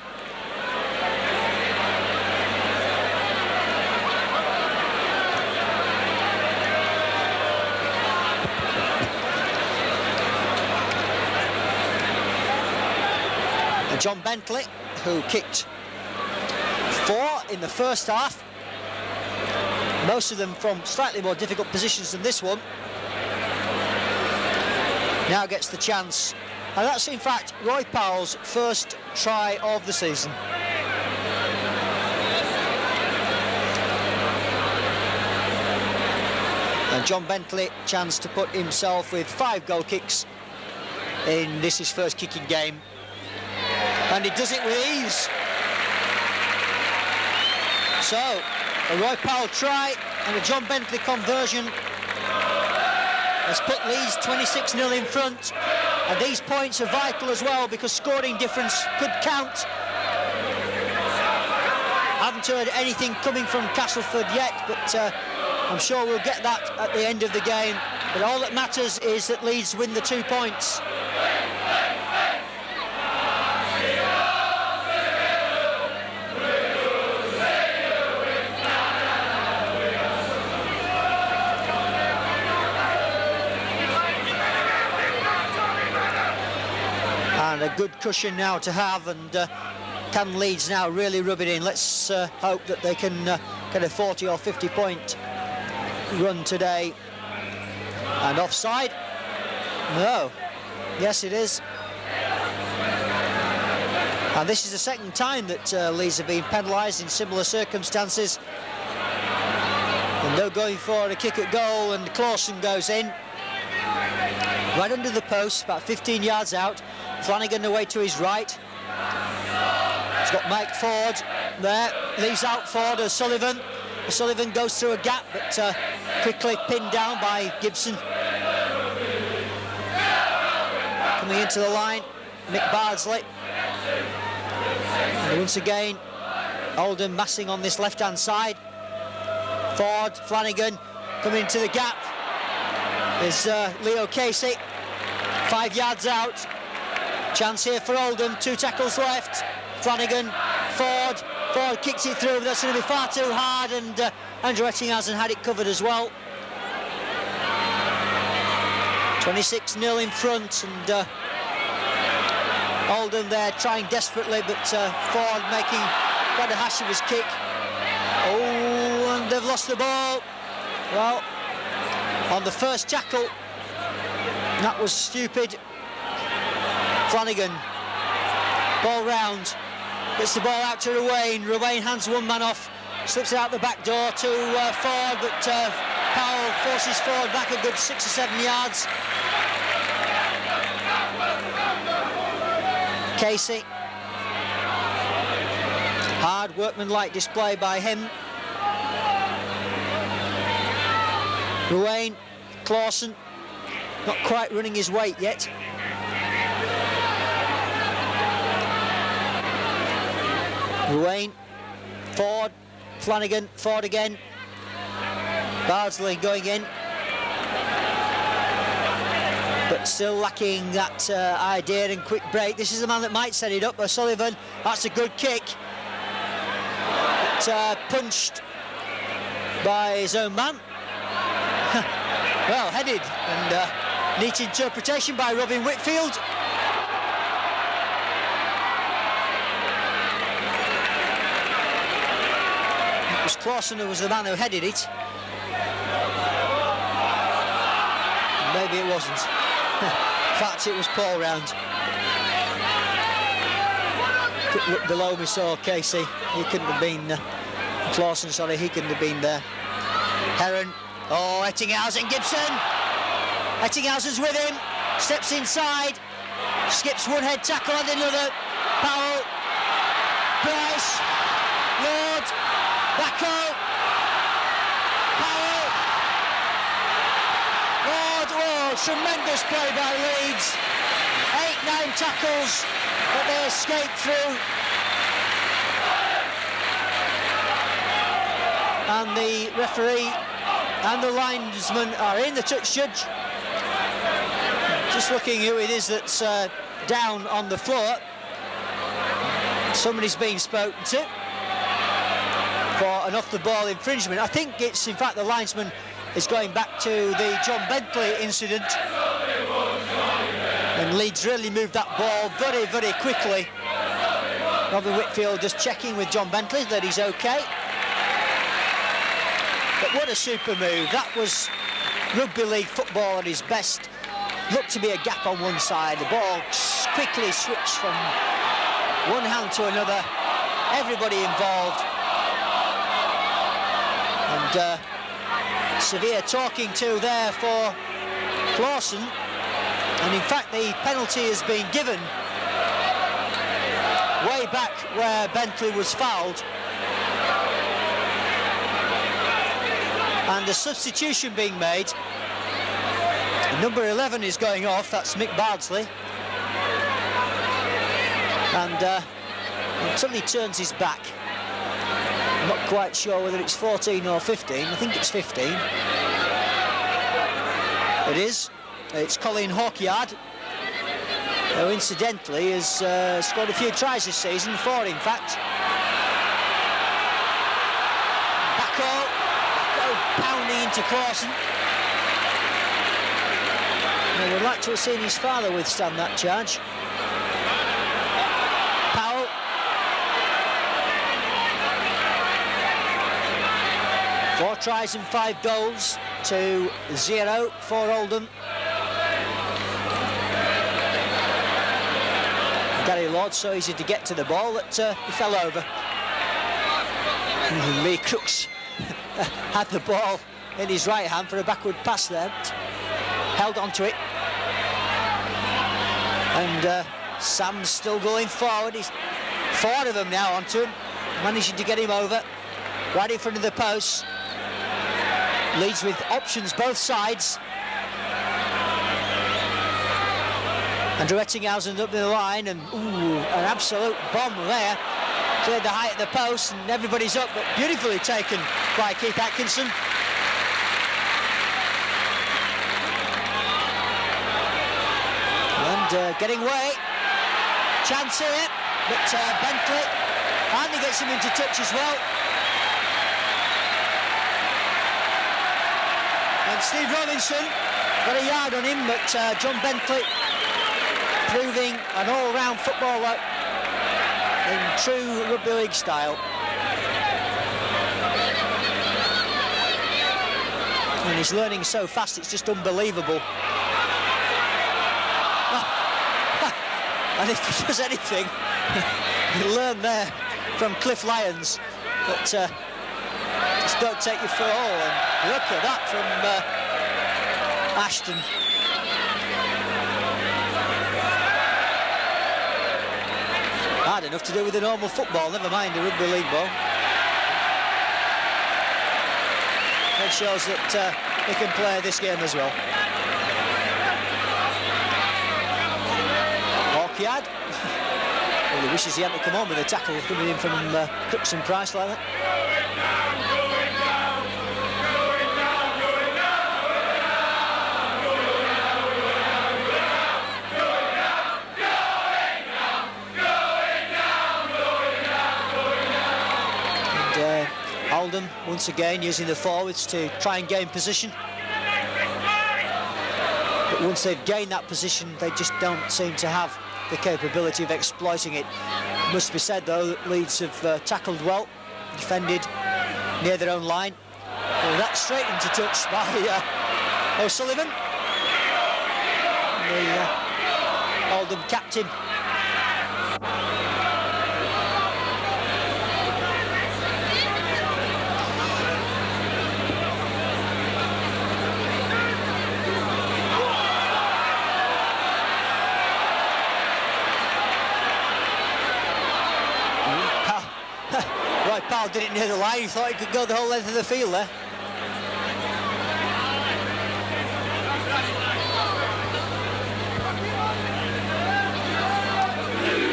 And John Bentley, who kicked 4 in the first half, most of them from slightly more difficult positions than this one, now gets the chance. And that's in fact Roy Powell's first try of the season. And John Bentley, chance to put himself with 5 goal kicks in this his first kicking game. And he does it with ease. So, a Roy Powell try and a John Bentley conversion has put Leeds 26-0 in front. And these points are vital as well, because scoring difference could count. Haven't heard anything coming from Castleford yet, but I'm sure we'll get that at the end of the game. But all that matters is that Leeds win the 2 points. And a good cushion now to have, and can Leeds now really rub it in? Let's hope that they can get a 40 or 50 point run today. And offside? No. Yes, it is. And this is the second time that Leeds have been penalised in similar circumstances. And they're going for a kick at goal, and Clawson goes in. Right under the post, about 15 yards out. Flanagan away to his right. He's got Mike Ford there. Leaves out Ford. O'Sullivan. O'Sullivan goes through a gap, but quickly pinned down by Gibson. Coming into the line, Mick Bardsley. And once again, Oldham massing on this left-hand side. Ford, Flanagan coming into the gap. There's Leo Casey, 5 yards out. Chance here for Oldham, 2 tackles left. Flanagan, Ford kicks it through, but that's going to be far too hard, and Andrew Headingley had it covered as well. 26-0 in front, and Oldham there trying desperately, but Ford making quite a hash of his kick. Oh, and they've lost the ball. Well, on the first tackle, that was stupid. Flanagan, ball round, gets the ball out to Ruane. Ruane hands one man off, slips it out the back door to Ford, but Powell forces Ford back a good 6 or 7 yards. Casey, hard workmanlike display by him. Ruane, Clawson, not quite running his weight yet. Ruane, Ford, Flanagan, Ford again. Bardsley going in. But still lacking that idea and quick break. This is the man that might set it up. O'Sullivan, that's a good kick. But punched by his own man. Well, headed, and neat interpretation by Robin Whitfield. It was Clawson who was the man who headed it. Maybe it wasn't. In fact, it was Paul round. Quick look below me, saw Casey. He couldn't have been Clawson, sorry, he couldn't have been there. Heron. Oh, Headingley, Gibson. Headingley's with him. Steps inside. Skips one head tackle and another. Powell. Price. Lord. Bacco. Powell. Oh, tremendous play by Leeds. 8-9 tackles, but they escaped through. And the referee and the linesman are in. The touch judge just looking who it is that's down on the floor. Somebody's being spoken to for an off-the-ball infringement. I think it's, in fact, the linesman is going back to the John Bentley incident. And Leeds really moved that ball very, very quickly. Robin Whitfield just checking with John Bentley that he's okay. But what a super move. That was rugby league football at his best. Looked to be a gap on one side. The ball quickly switched from one hand to another. Everybody involved. And severe talking to there for Clausen. And in fact, the penalty has been given way back where Bentley was fouled. And a substitution being made. Number 11 is going off, that's Mick Bardsley. And until he turns his back, I'm not quite sure whether it's 14 or 15. I think it's 15. It is. It's Colin Hawkyard, who incidentally has scored a few tries this season, 4 in fact. Bacco pounding into Clausen. I would like to have seen his father withstand that charge. Powell. Four tries and 5 goals to 0 for Oldham. Gary Lord so easy to get to the ball that he fell over. Lee Crooks had the ball in his right hand for a backward pass there. Held on to it. And Sam's still going forward. He's 4 of them now onto him. Managing to get him over. Right in front of the post. Leeds with options both sides. Andrew Ettinghausen up the line, and an absolute bomb there. Cleared the height of the post, and everybody's up, but beautifully taken by Keith Atkinson. And getting away. Chance here, but Bentley finally gets him into touch as well. And Steve Robinson got a yard on him, but John Bentley proving an all-round footballer in true rugby league style. And he's learning so fast, it's just unbelievable. And if he does anything, you learn there from Cliff Lyons that just don't take your foot all. And look at that from Ashton. Hard enough to do with a normal football, never mind a rugby league ball. It shows that he can play this game as well. Hawkyard. Well, he wishes he hadn't come on with a tackle coming in from Crooks and Price like that. Oldham once again using the forwards to try and gain position. But once they've gained that position, they just don't seem to have the capability of exploiting it. It must be said though that Leeds have tackled well, defended near their own line. Well, that's straight into touch by O'Sullivan, the Oldham captain. pal did it near the line. He thought he could go the whole length of the field there.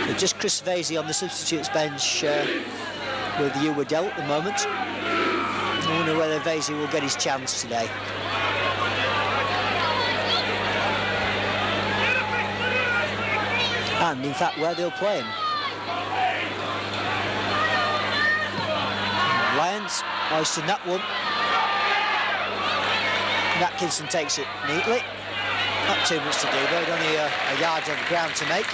So just Chris Vasey on the substitutes bench with Hugh Waddell at the moment. I wonder whether Vasey will get his chance today. And in fact where they'll play him. Lyons hoisting that one. And Atkinson takes it neatly. Not too much to do, but only a yard on the ground to make.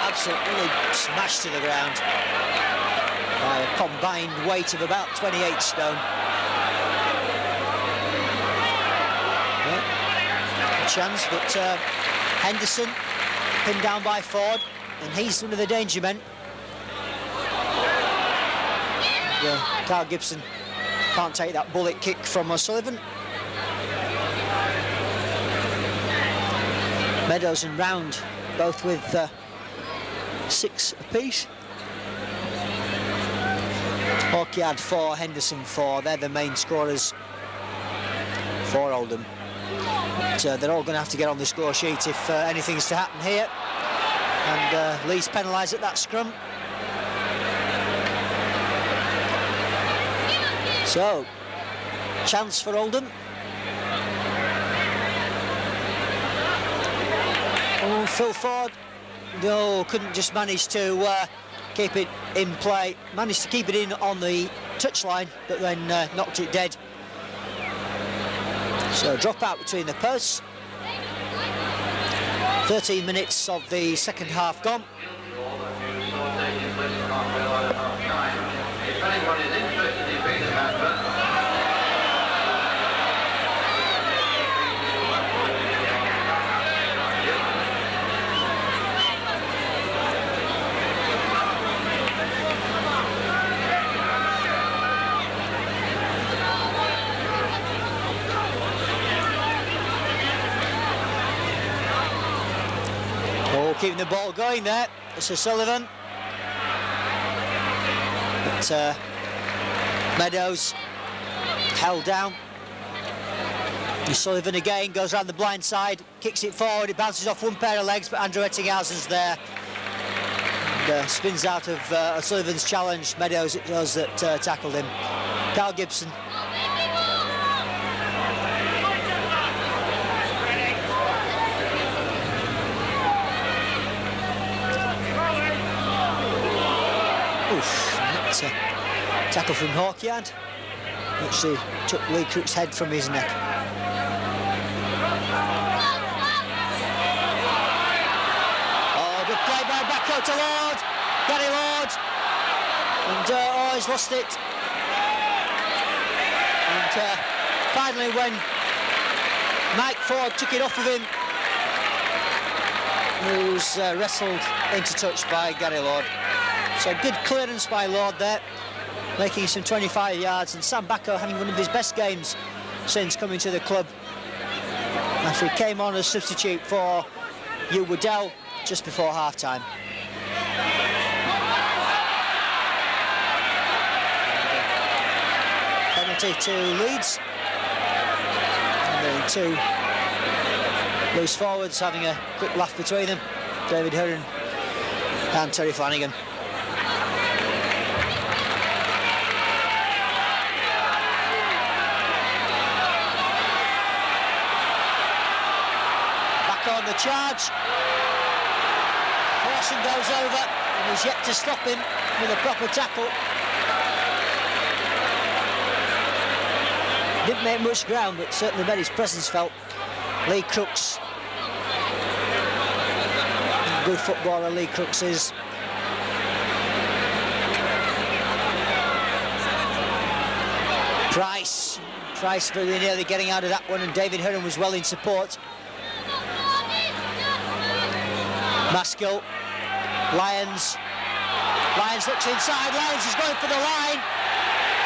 Absolutely smashed to the ground by a combined weight of about 28 stone. Yeah, a chance, but Henderson pinned down by Ford, and he's one of the danger men. Carl Gibson can't take that bullet kick from O'Sullivan. Meadows and Round both with 6 apiece. Hawkyard 4, Henderson 4. They're the main scorers for Oldham. But, they're all going to have to get on the score sheet if anything's to happen here. And Leeds penalised at that scrum. So, chance for Oldham. Oh, Phil Ford. No, couldn't just manage to keep it in play. Managed to keep it in on the touchline, but then knocked it dead. So drop out between the posts. 13 minutes of the second half gone. Keeping the ball going there, it's O'Sullivan. But Meadows held down. O'Sullivan again goes around the blind side, kicks it forward, it bounces off one pair of legs, but Andrew Ettinghausen's there. And, spins out of O'Sullivan's challenge. Meadows it was that tackled him. Carl Gibson. That's a tackle from Hawkyard. Actually took Lee Crook's head from his neck. Oh, good play by Backo to Lord. Gary Lord. And he's lost it. And finally when Mike Ford took it off of him, he was wrestled into touch by Gary Lord. So good clearance by Lord there, making some 25 yards, and Sam Backo having one of his best games since coming to the club. After he came on as substitute for Hugh Waddell just before half-time. Penalty to Leeds. And then 2 loose forwards having a quick laugh between them. David Hurren and Terry Flanagan. On the charge. Horson goes over and he's yet to stop him with a proper tackle. Didn't make much ground, but certainly made his presence felt. Lee Crooks. Good footballer Lee Crooks is. Price very nearly getting out of that one, and David Hurren was well in support. Maskell, Lyons looks inside, Lyons is going for the line,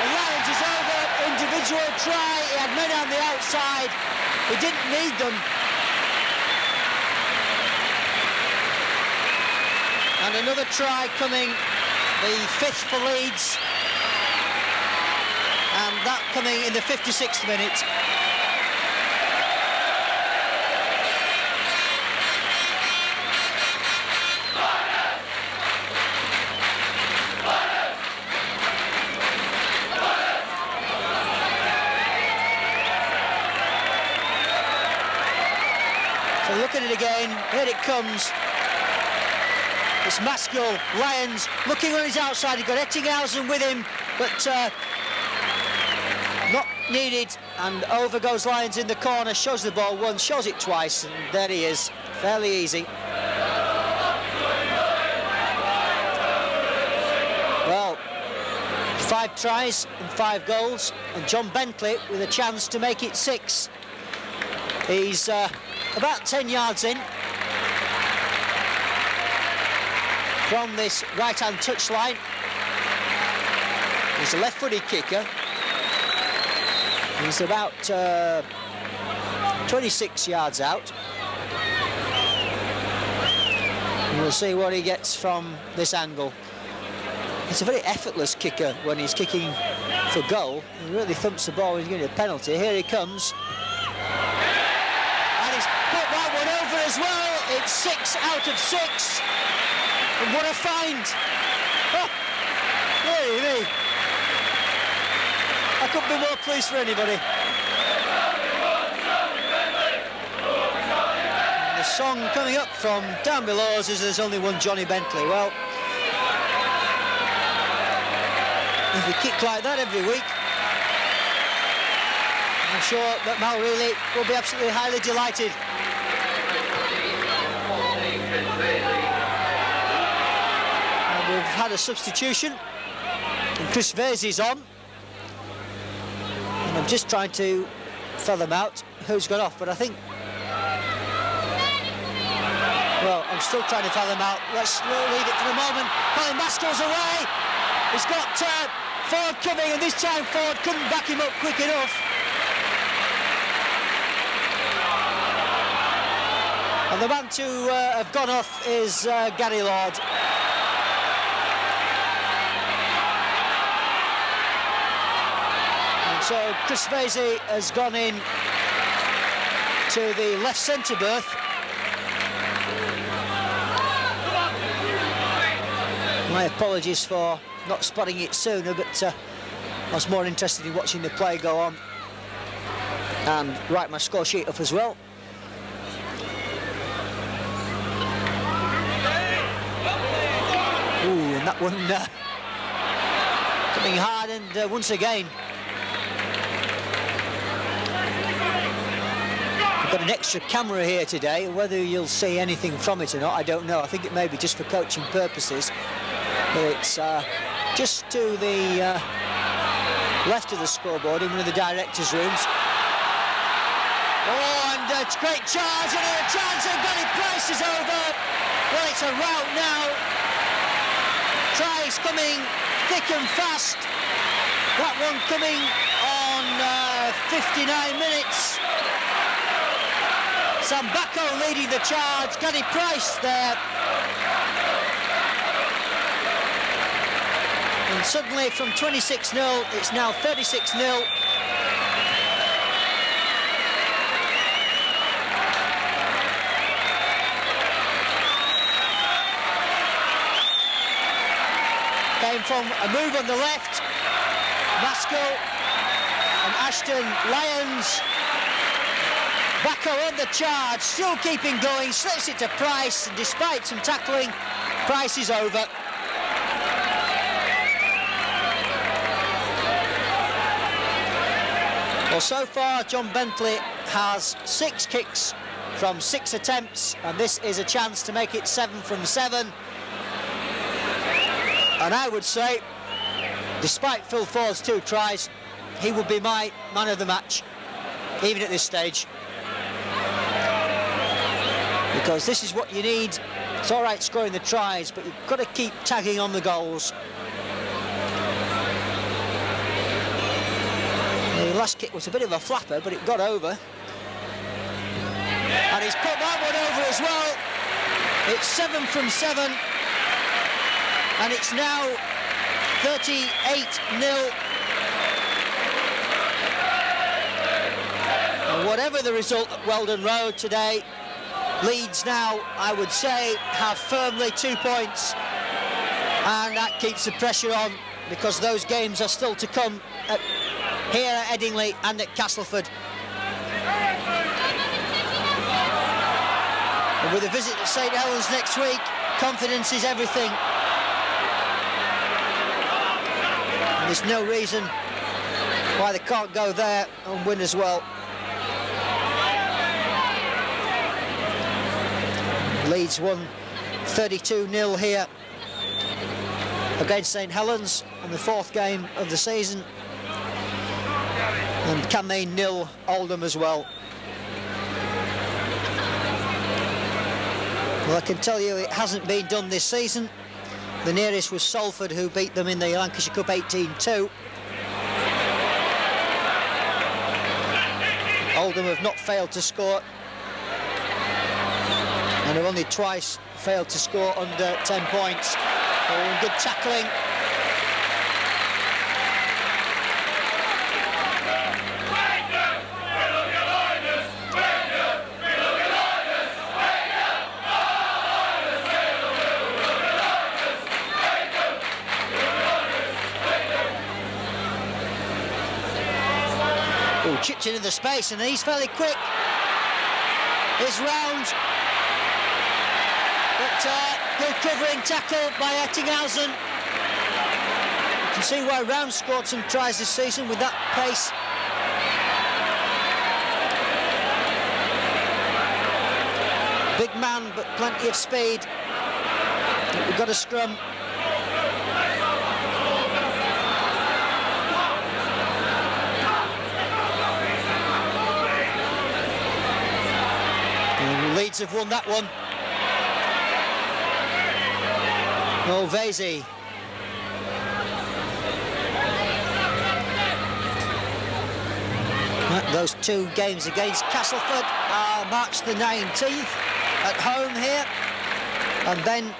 The Lions is over. Individual try. He had men on the outside. He didn't need them. And another try coming, the 5th for Leeds. And that coming in the 56th minute. So look at it again, here it comes. It's Maskell, Lions, looking on his outside. He's got Ettinghausen with him, but not needed. And over goes Lions in the corner, shows the ball once, shows it twice, and there he is, fairly easy. Well, 5 tries and 5 goals, and John Bentley with a chance to make it 6. He's about 10 yards in from this right-hand touchline. He's a left-footed kicker. He's about 26 yards out. And we'll see what he gets from this angle. He's a very effortless kicker when he's kicking for goal. He really thumps the ball when he's getting a penalty. Here he comes. And he's put that one over as well. It's 6 out of 6. And what a find! Oh, dearie me. I couldn't be more pleased for anybody. And the song coming up from down below us is "There's Only One Johnny Bentley." Well, if we kick like that every week, I'm sure that Mal Reilly will be absolutely highly delighted. We've had a substitution, and Chris Vesey's on. And I'm just trying to fathom out who's gone off, but I think... Well, I'm still trying to fathom out. Let's leave it for the moment. Colin Maskell's away. He's got Ford coming, and this time Ford couldn't back him up quick enough. And the man to have gone off is Gary Lord. So Chris Vesey has gone in to the left centre berth. My apologies for not spotting it sooner, but I was more interested in watching the play go on and write my score sheet up as well. Ooh, and that one coming hard, and once again got an extra camera here today. Whether you'll see anything from it or not, I don't know. I think it may be just for coaching purposes. But it's just to the left of the scoreboard in one of the directors' rooms. Oh, and it's a great charge, and a chance, and Gary Price is over. Well, it's a rout now. Tries coming thick and fast. That one coming on 59 minutes. Sam Bacco leading the charge, Gary Price there. And suddenly from 26-0, it's now 36-0. Came from a move on the left. Maskell and Ashton, Lyons. Bacco on the charge, still keeping going, slips it to Price, and despite some tackling, Price is over. Well, so far, John Bentley has 6 kicks from 6 attempts, and this is a chance to make it 7 from 7. And I would say, despite Phil Ford's 2 tries, he would be my man of the match, even at this stage. Because this is what you need. It's all right scoring the tries, but you've got to keep tagging on the goals. The last kick was a bit of a flapper, but it got over. And he's put that one over as well. It's 7 from 7. And it's now 38-0. And whatever the result at Weldon Road today, Leeds now, I would say, have firmly 2 points. And that keeps the pressure on, because those games are still to come here at Headingley and at Castleford. And with a visit to St Helens next week, confidence is everything. And there's no reason why they can't go there and win as well. Leeds won 32-0 here against St Helens in the 4th game of the season. And can they nil Oldham as well? Well, I can tell you it hasn't been done this season. The nearest was Salford, who beat them in the Lancashire Cup 18-2. Oldham have not failed to score, and have only twice failed to score under 10 points. Oh, good tackling. Oh, chipped into the space, and he's fairly quick. It's round. But good covering tackle by Headingley. You can see why Round scored some tries this season with that pace. Big man, but plenty of speed. We've got a scrum. And Leeds have won that one. Mulvezi. Those 2 games against Castleford are March the 19th at home here, and then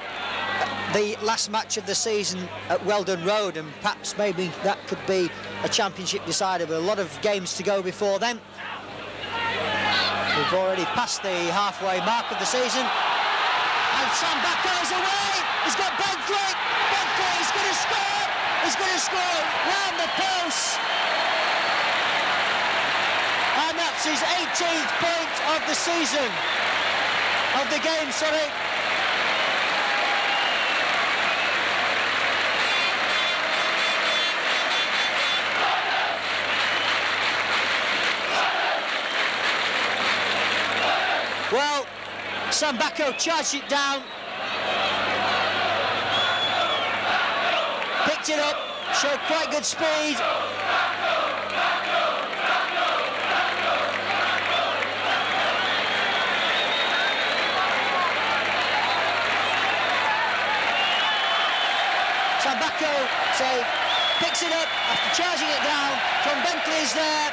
the last match of the season at Weldon Road, and perhaps maybe that could be a championship decider, but a lot of games to go before then. We've already passed the halfway mark of the season, and Sam Bacco's away. He's got Bentley, he's going to score! He's going to score round the post! And that's his 18th point of the season, of the game, sorry. Well, Sam Bacco charged it down. Picked it up, showed quite good speed. Sam Bacco picks it up after charging it down. Tom Bentley's there,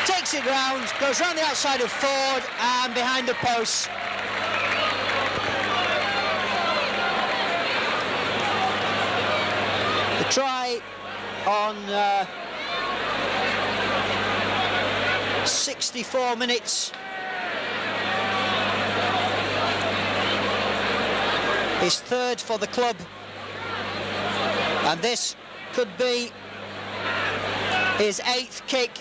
takes it round, goes round the outside of Ford and behind the post. Try on 64 minutes. His 3rd for the club, and this could be his 8th kick.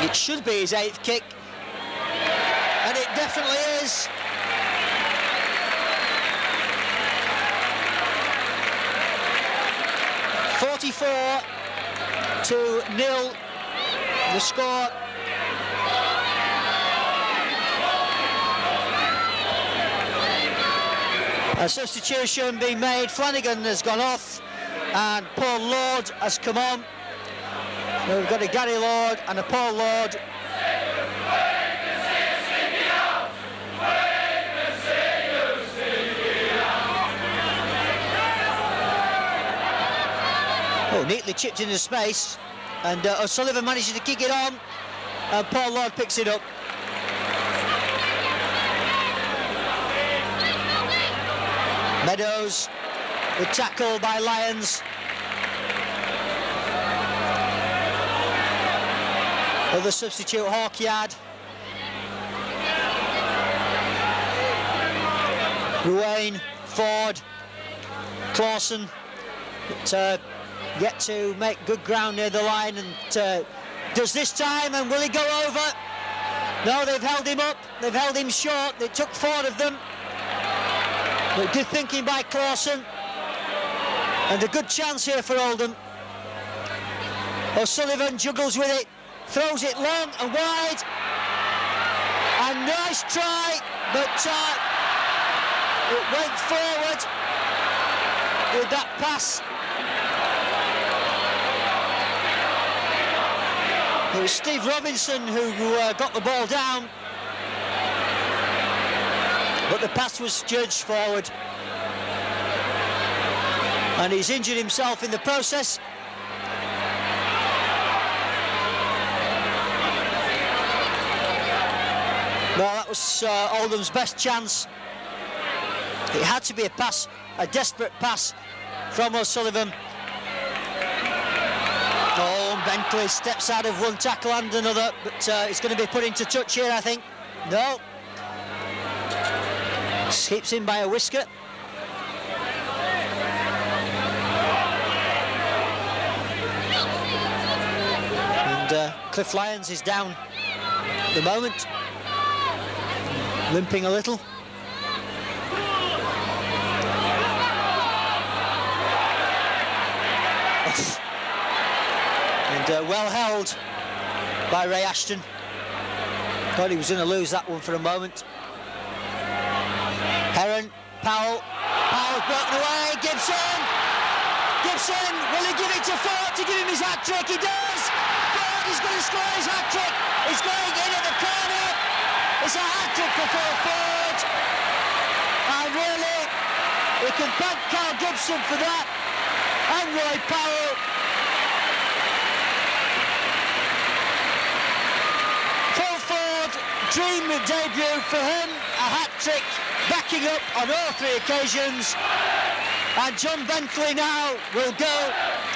It should be his 8th kick, and it definitely is. (44-0) the score. A substitution being made. Flanagan has gone off and Paul Lord has come on. So we've got a Gary Lord and a Paul Lord. Oh, neatly chipped into space. and O'Sullivan manages to kick it on, and Paul Lord picks it up. Meadows, the tackle by Lyons. Other substitute, Hawkyard. Ruane, Ford, Clawson, get to make good ground near the line, and does this time, and will he go over? No, they've held him up, they've held him short, they took 4 of them. But good thinking by Clawson, and a good chance here for Oldham. O'Sullivan juggles with it, throws it long and wide, and nice try, but it went forward with that pass. It was Steve Robinson who got the ball down, but the pass was judged forward, and he's injured himself in the process. Well, that was Oldham's best chance. It had to be a pass, a desperate pass from O'Sullivan. Oh, Bentley steps out of one tackle and another, but it's going to be put into touch here, I think. No. Keeps in by a whisker. And Cliff Lyons is down at the moment, limping a little. And well held by Ray Ashton. Thought he was going to lose that one for a moment. Heron, Powell's broken away, Gibson, will he give it to Ford to give him his hat-trick? He does! Ford is going to score his hat-trick, he's going in at the corner, it's a hat-trick for Phil Ford, and really, we can thank Carl Gibson for that, and Roy Powell. Phil Ford, dream debut for him, a hat-trick, backing up on all 3 occasions, and John Bentley now will go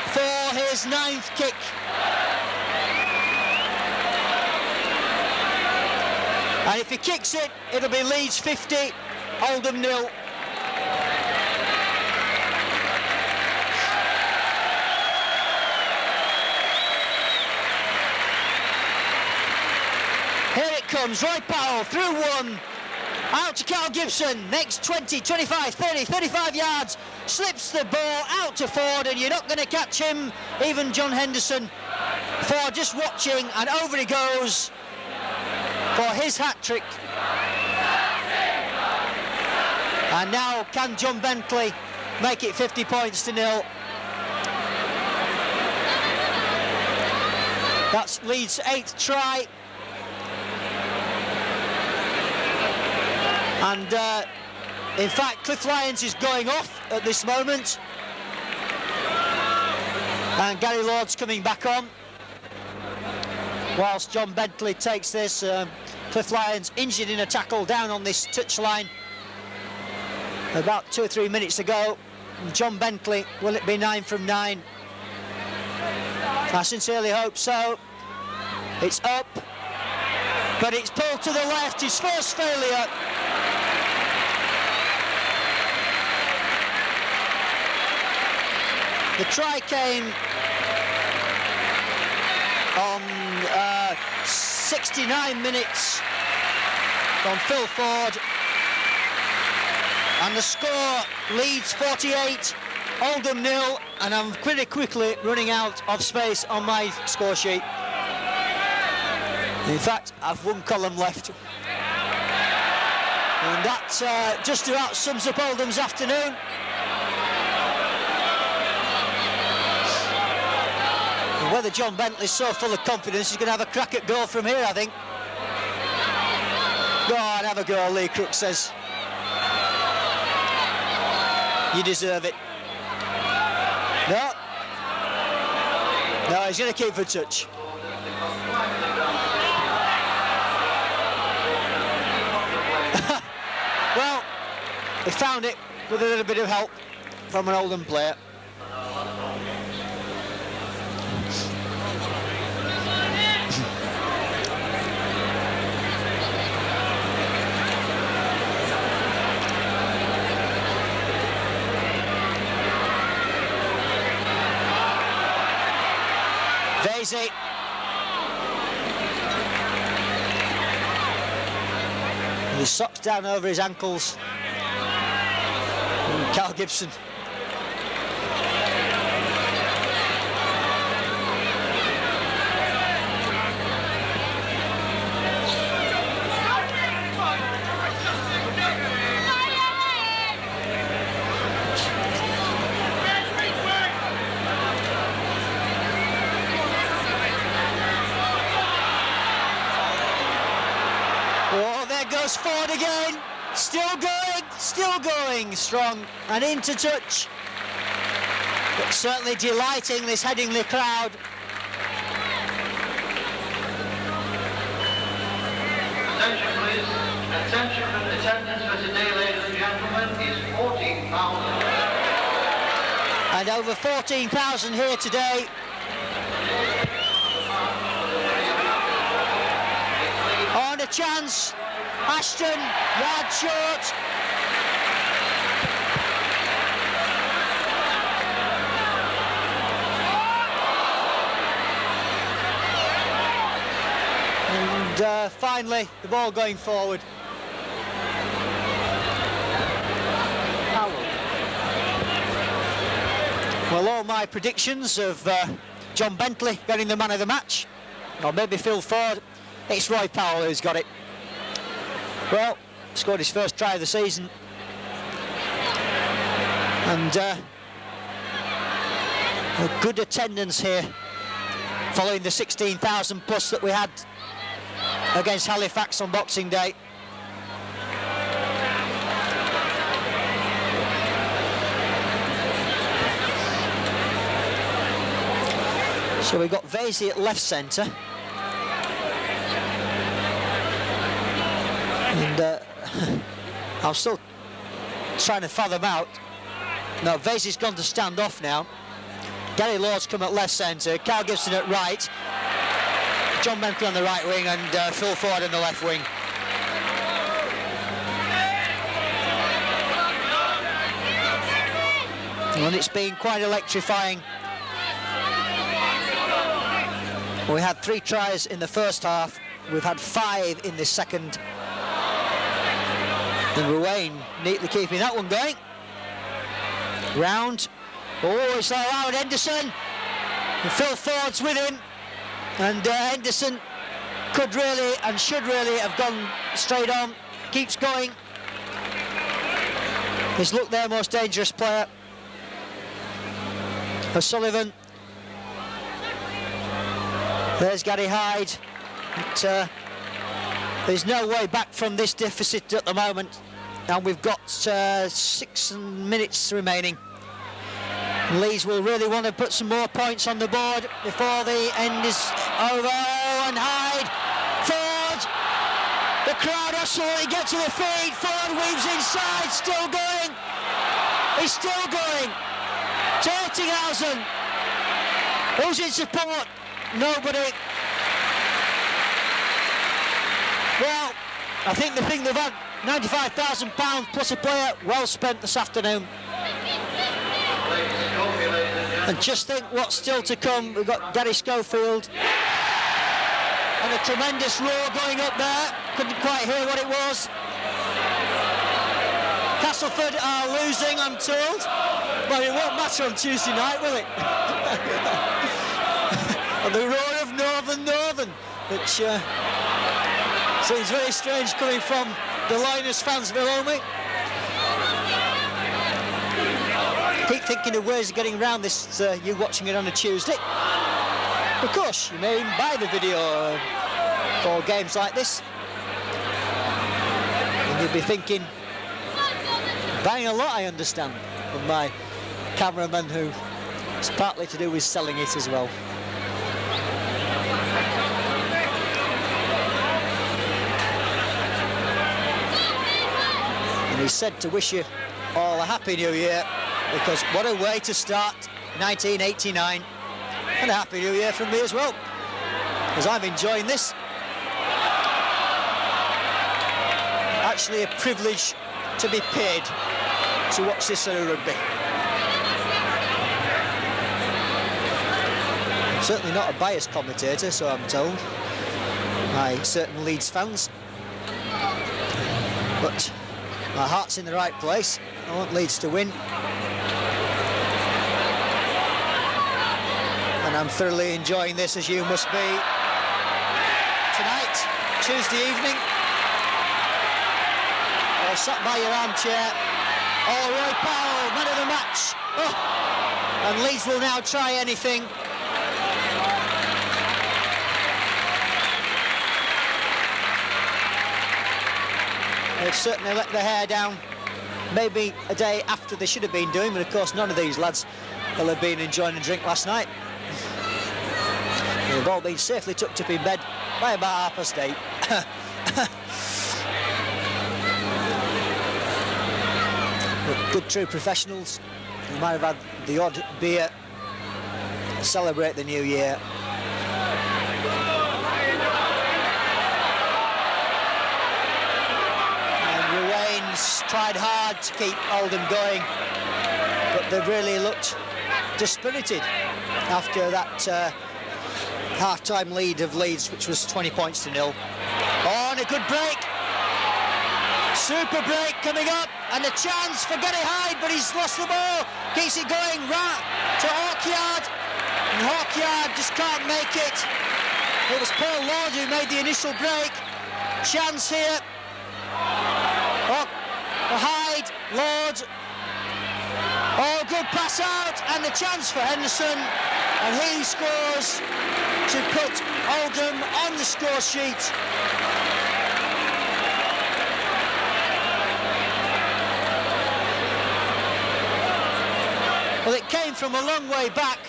for his 9th kick. And if he kicks it, it'll be Leeds 50, Oldham 0. Here it comes, Roy Powell through 1. Out to Carl Gibson, makes 20, 25, 30, 35 yards, slips the ball out to Ford, and you're not going to catch him, even John Henderson. Ford just watching, and over he goes for his hat-trick. And now can John Bentley make it 50 points to 0? That's Leeds' 8th try. And in fact, Cliff Lyons is going off at this moment, and Gary Lord's coming back on whilst John Bentley takes this. Cliff Lyons injured in a tackle down on this touchline about 2 or 3 minutes ago. And John Bentley, will it be 9 from 9? I sincerely hope so. It's up, but it's pulled to the left, his first failure. The try came on 69 minutes from Phil Ford, and the score, Leeds 48, Oldham 0, and I'm pretty quickly running out of space on my score sheet. In fact, I've 1 column left. And that just about sums up Oldham's afternoon. Whether John Bentley's so full of confidence, he's going to have a crack at goal from here, I think. Go on, have a go, Lee Crook says. You deserve it. No. No, he's going to keep for touch. Well, he found it with a little bit of help from an Oldham player. Vasey. His socks down over his ankles. And Carl Gibson. Oh, there goes Ford again. Still going strong and into touch. But certainly delighting this Headingley crowd. Attention please. Attention, attendance for today, ladies and gentlemen, is 14,000. And over 14,000 here today. On a chance. Ashton, yard short. And finally, the ball going forward. Well, all my predictions of John Bentley getting the man of the match, or maybe Phil Ford, it's Roy Powell who's got it. Well, scored his first try of the season. And a good attendance here, following the 16,000 plus that we had against Halifax on Boxing Day. So we've got Vasey at left centre. And I'm still trying to fathom out. No, Vasey's gone to stand off now. Gary Lord's come at left centre, Carl Gibson at right, John Bentley on the right wing, and Phil Ford on the left wing. And it's been quite electrifying. We had 3 tries in the first half. We've had 5 in the second. And Ruane neatly keeping that one going. Round. Oh, it's allowed Henderson. And Phil Ford's with him. And Henderson could really and should really have gone straight on. Keeps going. He's looked their most dangerous player. O'Sullivan. There's Gary Hyde. But, there's no way back from this deficit at the moment. And we've got 6 minutes remaining. Leeds will really want to put some more points on the board before the end is over. Oh, and Hyde. Ford. The crowd absolutely get to the feet. Ford weaves inside. Still going. He's still going. To Headingley. Who's in support? Nobody. Well, I think the thing they've had £95,000 plus a player well spent this afternoon. And just think what's still to come. We've got Gary Schofield. And a tremendous roar going up there. Couldn't quite hear what it was. Castleford are losing, I'm told. But it won't matter on Tuesday night, will it? And the roar of Northern, which seems very strange coming from the Liners fans below me. Keep thinking of ways of getting around this, you watching it on a Tuesday. Of course, you may even buy the video for games like this. And you'll be thinking, buying a lot, I understand, from my cameraman, who is partly to do with selling it as well. he said to wish you all a happy new year, because what a way to start 1989, and a happy new year from me as well, because I'm enjoying this. Actually a privilege to be paid to watch this sort of rugby. I'm certainly not a biased commentator, so I'm told by certain Leeds fans, but my heart's in the right place. I want Leeds to win, and I'm thoroughly enjoying this, as you must be tonight, Tuesday evening, or sat by your armchair. Oh, Roy Powell, man of the match. Oh. And Leeds will now try anything. They've certainly let their hair down, maybe a day after they should have been doing, but of course none of these lads will have been enjoying a drink last night. They've all been safely tucked up in bed by about 8:30. But good true professionals who might have had the odd beer to celebrate the new year. Tried hard to keep Oldham going, but they really looked dispirited after that half-time lead of Leeds, which was 20 points to 0. Oh, and a good break. Super break coming up, and a chance for Gary Hyde, but he's lost the ball. Keeps it going right to Hawkyard, and Hawkyard just can't make it. It was Paul Lord who made the initial break. Chance here. Oh, Hyde, Lord. Oh, good pass out, and the chance for Henderson, and he scores to put Oldham on the score sheet. Well, it came from a long way back.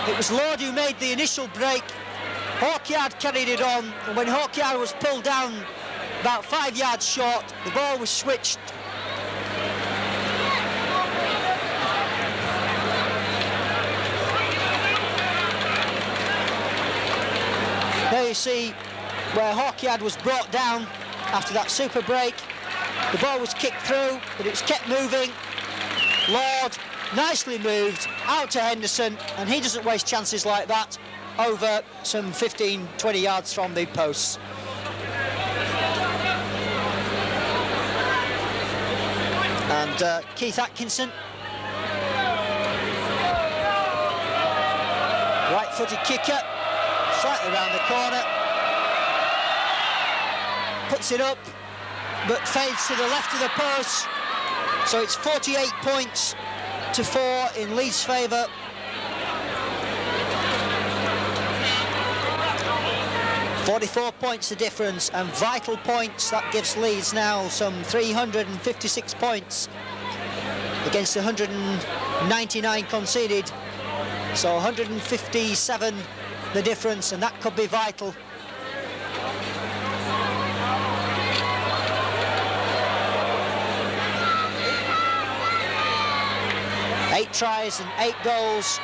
It was Lord who made the initial break. Hawkyard carried it on, and when Hawkyard was pulled down about 5 yards short, the ball was switched. There you see where Hawkyard was brought down after that super break. The ball was kicked through, but it was kept moving. Lord nicely moved out to Henderson, and he doesn't waste chances like that over some 15-20 yards from the posts. And Keith Atkinson, right-footed kicker, slightly round the corner, puts it up, but fades to the left of the post. So it's 48 points to 4 in Leeds' favour. .44 points the difference, and vital points. That gives Leeds now some 356 points against 199 conceded. So 157 the difference, and that could be vital. Eight tries and 8 goals.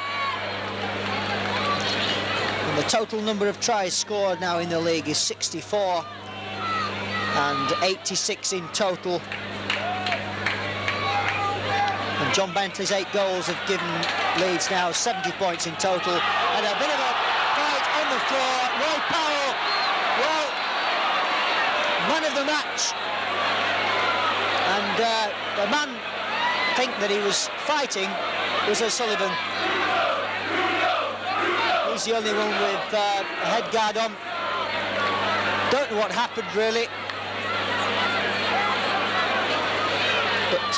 And the total number of tries scored now in the league is 64, and 86 in total. And John Bentley's 8 goals have given Leeds now 70 points in total. And a bit of a fight on the floor. Roy Powell, well, man of the match. And the man I think that he was fighting was O'Sullivan. He's the only one with a head guard on. Don't know what happened really, but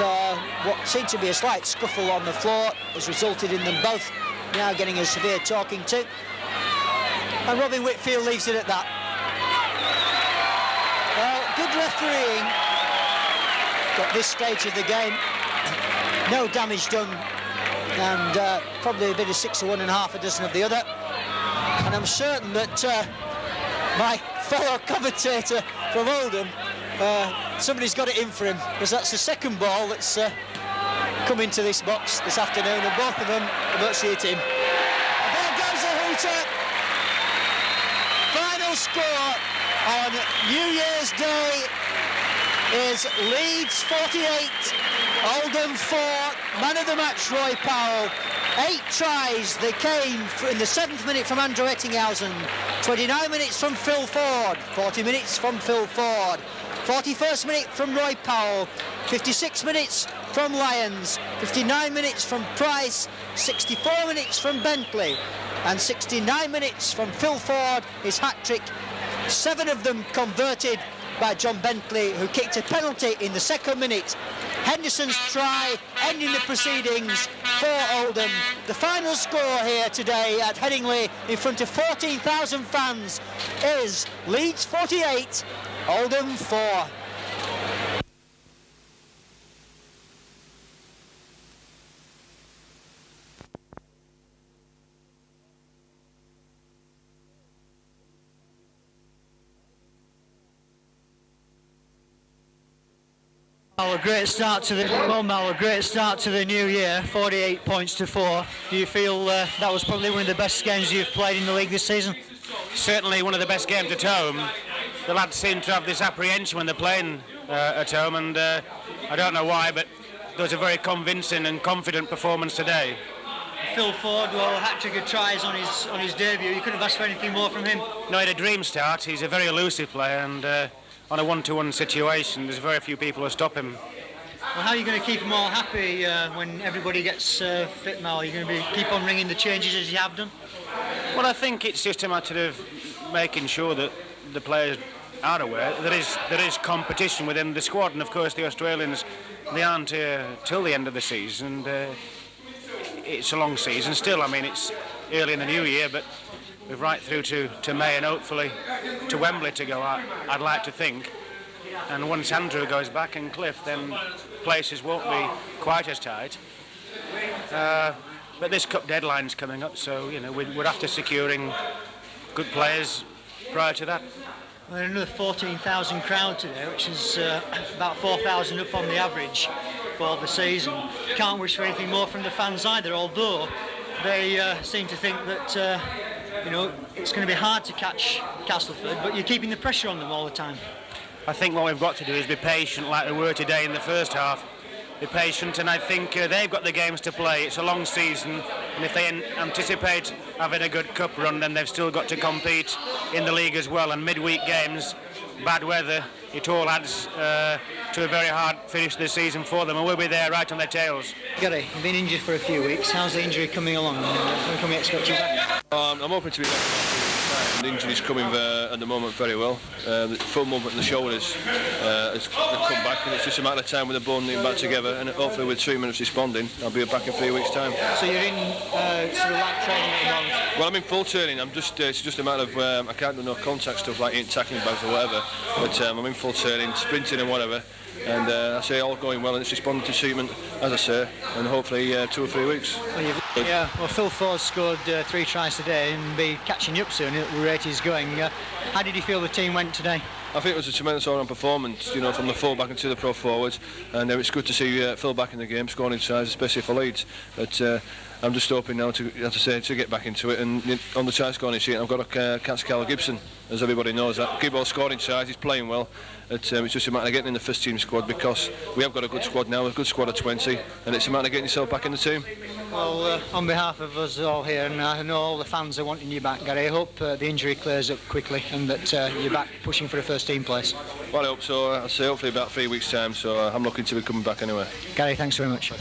what seemed to be a slight scuffle on the floor has resulted in them both now getting a severe talking to, and Robin Whitfield leaves it at that. Well, good refereeing at this stage of the game. No damage done, and probably a bit of 6 of one and half a dozen of the other. And I'm certain that my fellow commentator from Oldham somebody's got it in for him, because that's the second ball that's come into this box this afternoon, and both of them have virtually hit him. And there goes the hooter. Final score on New Year's Day is Leeds 48, Oldham 4, man of the match Roy Powell. 8 tries they came in the 7th minute from Andrew Ettinghausen, 29 minutes from Phil Ford, 40 minutes from Phil Ford, 41st minute from Roy Powell, 56 minutes from Lyons, 59 minutes from Price, 64 minutes from Bentley, and 69 minutes from Phil Ford, his hat-trick. 7 of them converted by John Bentley, who kicked a penalty in the 2nd minute. Henderson's try ending the proceedings for Oldham. The final score here today at Headingley in front of 14,000 fans is Leeds 48, Oldham 4. A great start to the new year, 48 points to 4. Do you feel that was probably one of the best games you've played in the league this season? Certainly one of the best games at home. The lads seem to have this apprehension when they're playing at home, and I don't know why, but there was a very convincing and confident performance today. Phil Ford, well, hat-trick of tries on his debut. You couldn't have asked for anything more from him. No, he had a dream start. He's a very elusive player, and on a one-to-one situation, there's very few people who stop him. Well, how are you going to keep them all happy when everybody gets fit now? Are you going to keep on ringing the changes as you have done? Well, I think it's just a matter of making sure that the players are aware there is competition within the squad, and of course the Australians, they aren't here till the end of the season, and it's a long season still. I mean, it's early in the new year, but we're right through to May and hopefully to Wembley to go, I'd like to think. And once Andrew goes back and Cliff, then places won't be quite as tight. But this cup deadline's coming up, so you know we're after securing good players prior to that. Well, another 14,000 crowd today, which is about 4,000 up on the average for the season. Can't wish for anything more from the fans either, although they seem to think that you know, it's going to be hard to catch Castleford, but you're keeping the pressure on them all the time. I think what we've got to do is be patient like we were today in the first half. Be patient, and I think they've got the games to play. It's a long season, and if they anticipate having a good cup run, then they've still got to compete in the league as well. And midweek games, bad weather, it all adds to a very hard finish this season for them, and we'll be there right on their tails. Gary, you've been injured for a few weeks. How's the injury coming along? When can we expect you back? I'm hoping to be back. The injury's coming at the moment very well. The full movement in the shoulders has come back, and it's just a matter of time with the bone getting back together, and hopefully with treatment responding, I'll be back in 3 weeks' time. So you're in sort of light training at the moment? Well, I'm in full training. It's just a matter of I can't do no contact stuff like eating tackling bags or whatever, but I'm in full training, sprinting and whatever. And I say all going well, and it's responding to treatment, as I say, and hopefully 2 or 3 weeks. Well, Phil Ford scored 3 tries today and be catching you up soon at the rate he's going. How did you feel the team went today? I think it was a tremendous all-round performance, you know, from the full-back into the pro forwards, and it's good to see Phil back in the game, scoring tries, especially for Leeds. But I'm just hoping now to, as I say, to get back into it. And on the try scoring sheet, I've got to catch Carl Gibson, as everybody knows. That Gibbo scoring tries, he's playing well. It's just a matter of getting in the first team squad, because we have got a good squad now, a good squad of 20, and it's a matter of getting yourself back in the team. Well, on behalf of us all here, and I know all the fans are wanting you back, Gary, I hope the injury clears up quickly and that you're back pushing for a first team place. Well, I hope so. I'll say hopefully about 3 weeks' time, so I'm looking to be coming back anyway. Gary, thanks very much.